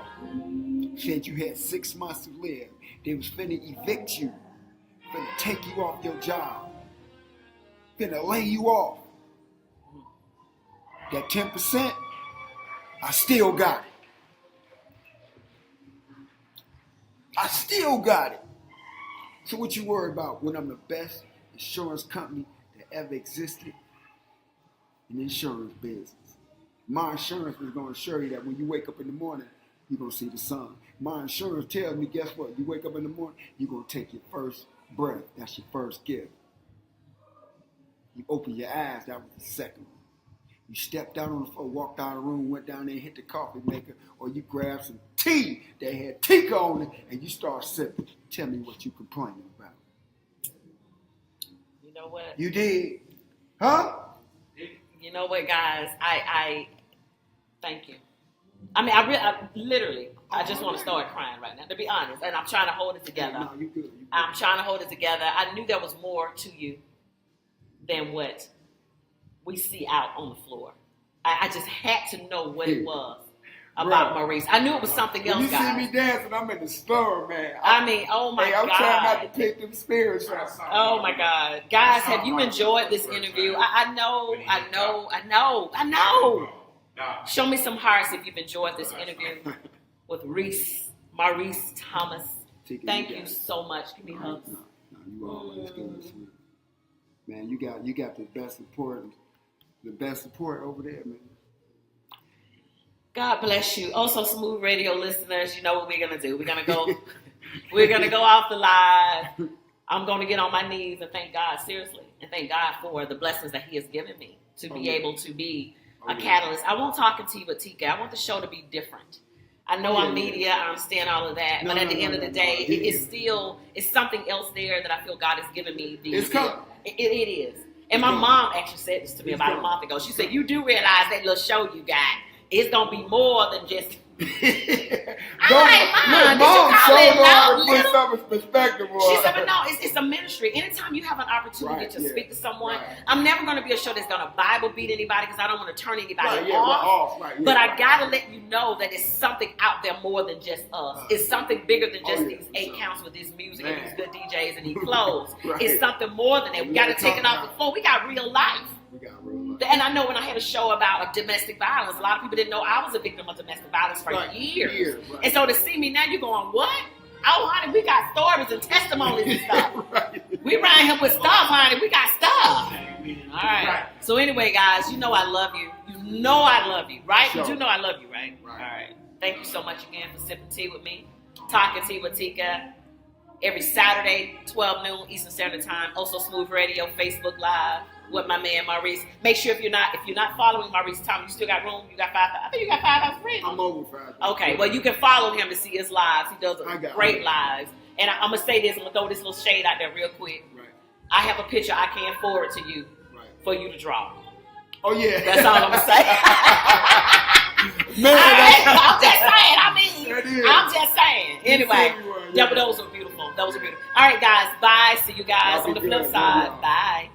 S3: said you had 6 months to live, they was finna evict you, finna take you off your job, finna lay you off. That 10%, I still got it. I still got it. So what you worry about when I'm the best insurance company that ever existed in the insurance business? My insurance is going to assure you that when you wake up in the morning, you're going to see the sun. My insurance tells me, guess what? You wake up in the morning, you're going to take your first breath. That's your first gift. You open your eyes, that was the second one. You stepped out on the floor, walked out of the room, went down there and hit the coffee maker, or you grabbed some tea that had tea on it, and you start sipping. Tell me what you complaining about.
S2: You know what?
S3: You did. Huh?
S2: You know what, guys? I thank you. I mean, I literally, I just want to start crying right now, to be honest. And I'm trying to hold it together.
S3: No, you good.
S2: I'm trying to hold it together. I knew there was more to you than what we see out on the floor. I just had to know what it was about Maurice. I knew it was something else, guys.
S3: You see me dancing, I'm in the store, man.
S2: I mean, oh my God.
S3: I'm trying not to pick them spirits up.
S2: Oh my God. Guys, have you enjoyed this interview? I know. Show me some hearts if you've enjoyed this interview with Maurice Thomas. Thank you so much. Give me hugs.
S3: No, you always good, sweet. Man, you got the best support over there, man.
S2: God bless you. Also, Smooth Radio listeners, you know what we're gonna do. We're gonna go off the live. I'm gonna get on my knees and thank God, seriously, and thank God for the blessings that He has given me to be able to be a catalyst. I won't talk to T with TK. I want the show to be different. I know I'm media, I understand all of that, but at the end of the day, it's something else there that I feel God has given me.
S3: It's coming.
S2: It is. And my mom actually said this to me about a month ago. She said, you do realize that little show you got, it's going to be more than just...
S3: Mom so long to put some perspective on.
S2: She said, but no, it's a ministry. Anytime you have an opportunity to speak to someone, I'm never going to be a show that's going to Bible beat anybody because I don't want to turn anybody off. But I got to let you know that it's something out there more than just us. It's something bigger than just these 8 counts with this music and these good DJs and these clothes. It's something more than that. We got to take it off the floor. We got real life. And I know when I had a show about domestic violence, a lot of people didn't know I was a victim of domestic violence for years. And so to see me now, you're going, what? Oh, honey, we got stories and testimonies and stuff. We around here with stuff, honey. We got stuff. All right. So anyway, guys, you know I love you. You know I love you, right? Sure. You know I love you, right? All right. Thank you so much again for sipping tea with me. Talking Tea with Tika. Every Saturday, 12 noon Eastern Standard Time. Also Smooth Radio, Facebook Live with my man Maurice. Make sure if you're not following Maurice Thomas, you still got room. You got 5. I think you got 5 friends.
S3: I'm over 5.
S2: Okay, well you can follow him to see his lives. He does great lives. And I'm gonna say this. I'm gonna throw this little shade out there real quick. Right. I have a picture I can forward to you for you to draw.
S3: Oh yeah.
S2: That's all I'm gonna say.
S3: Man,
S2: I'm just saying. I'm just saying. Anyway, those are beautiful. All right, guys. Bye. See you guys on the flip side. Bye.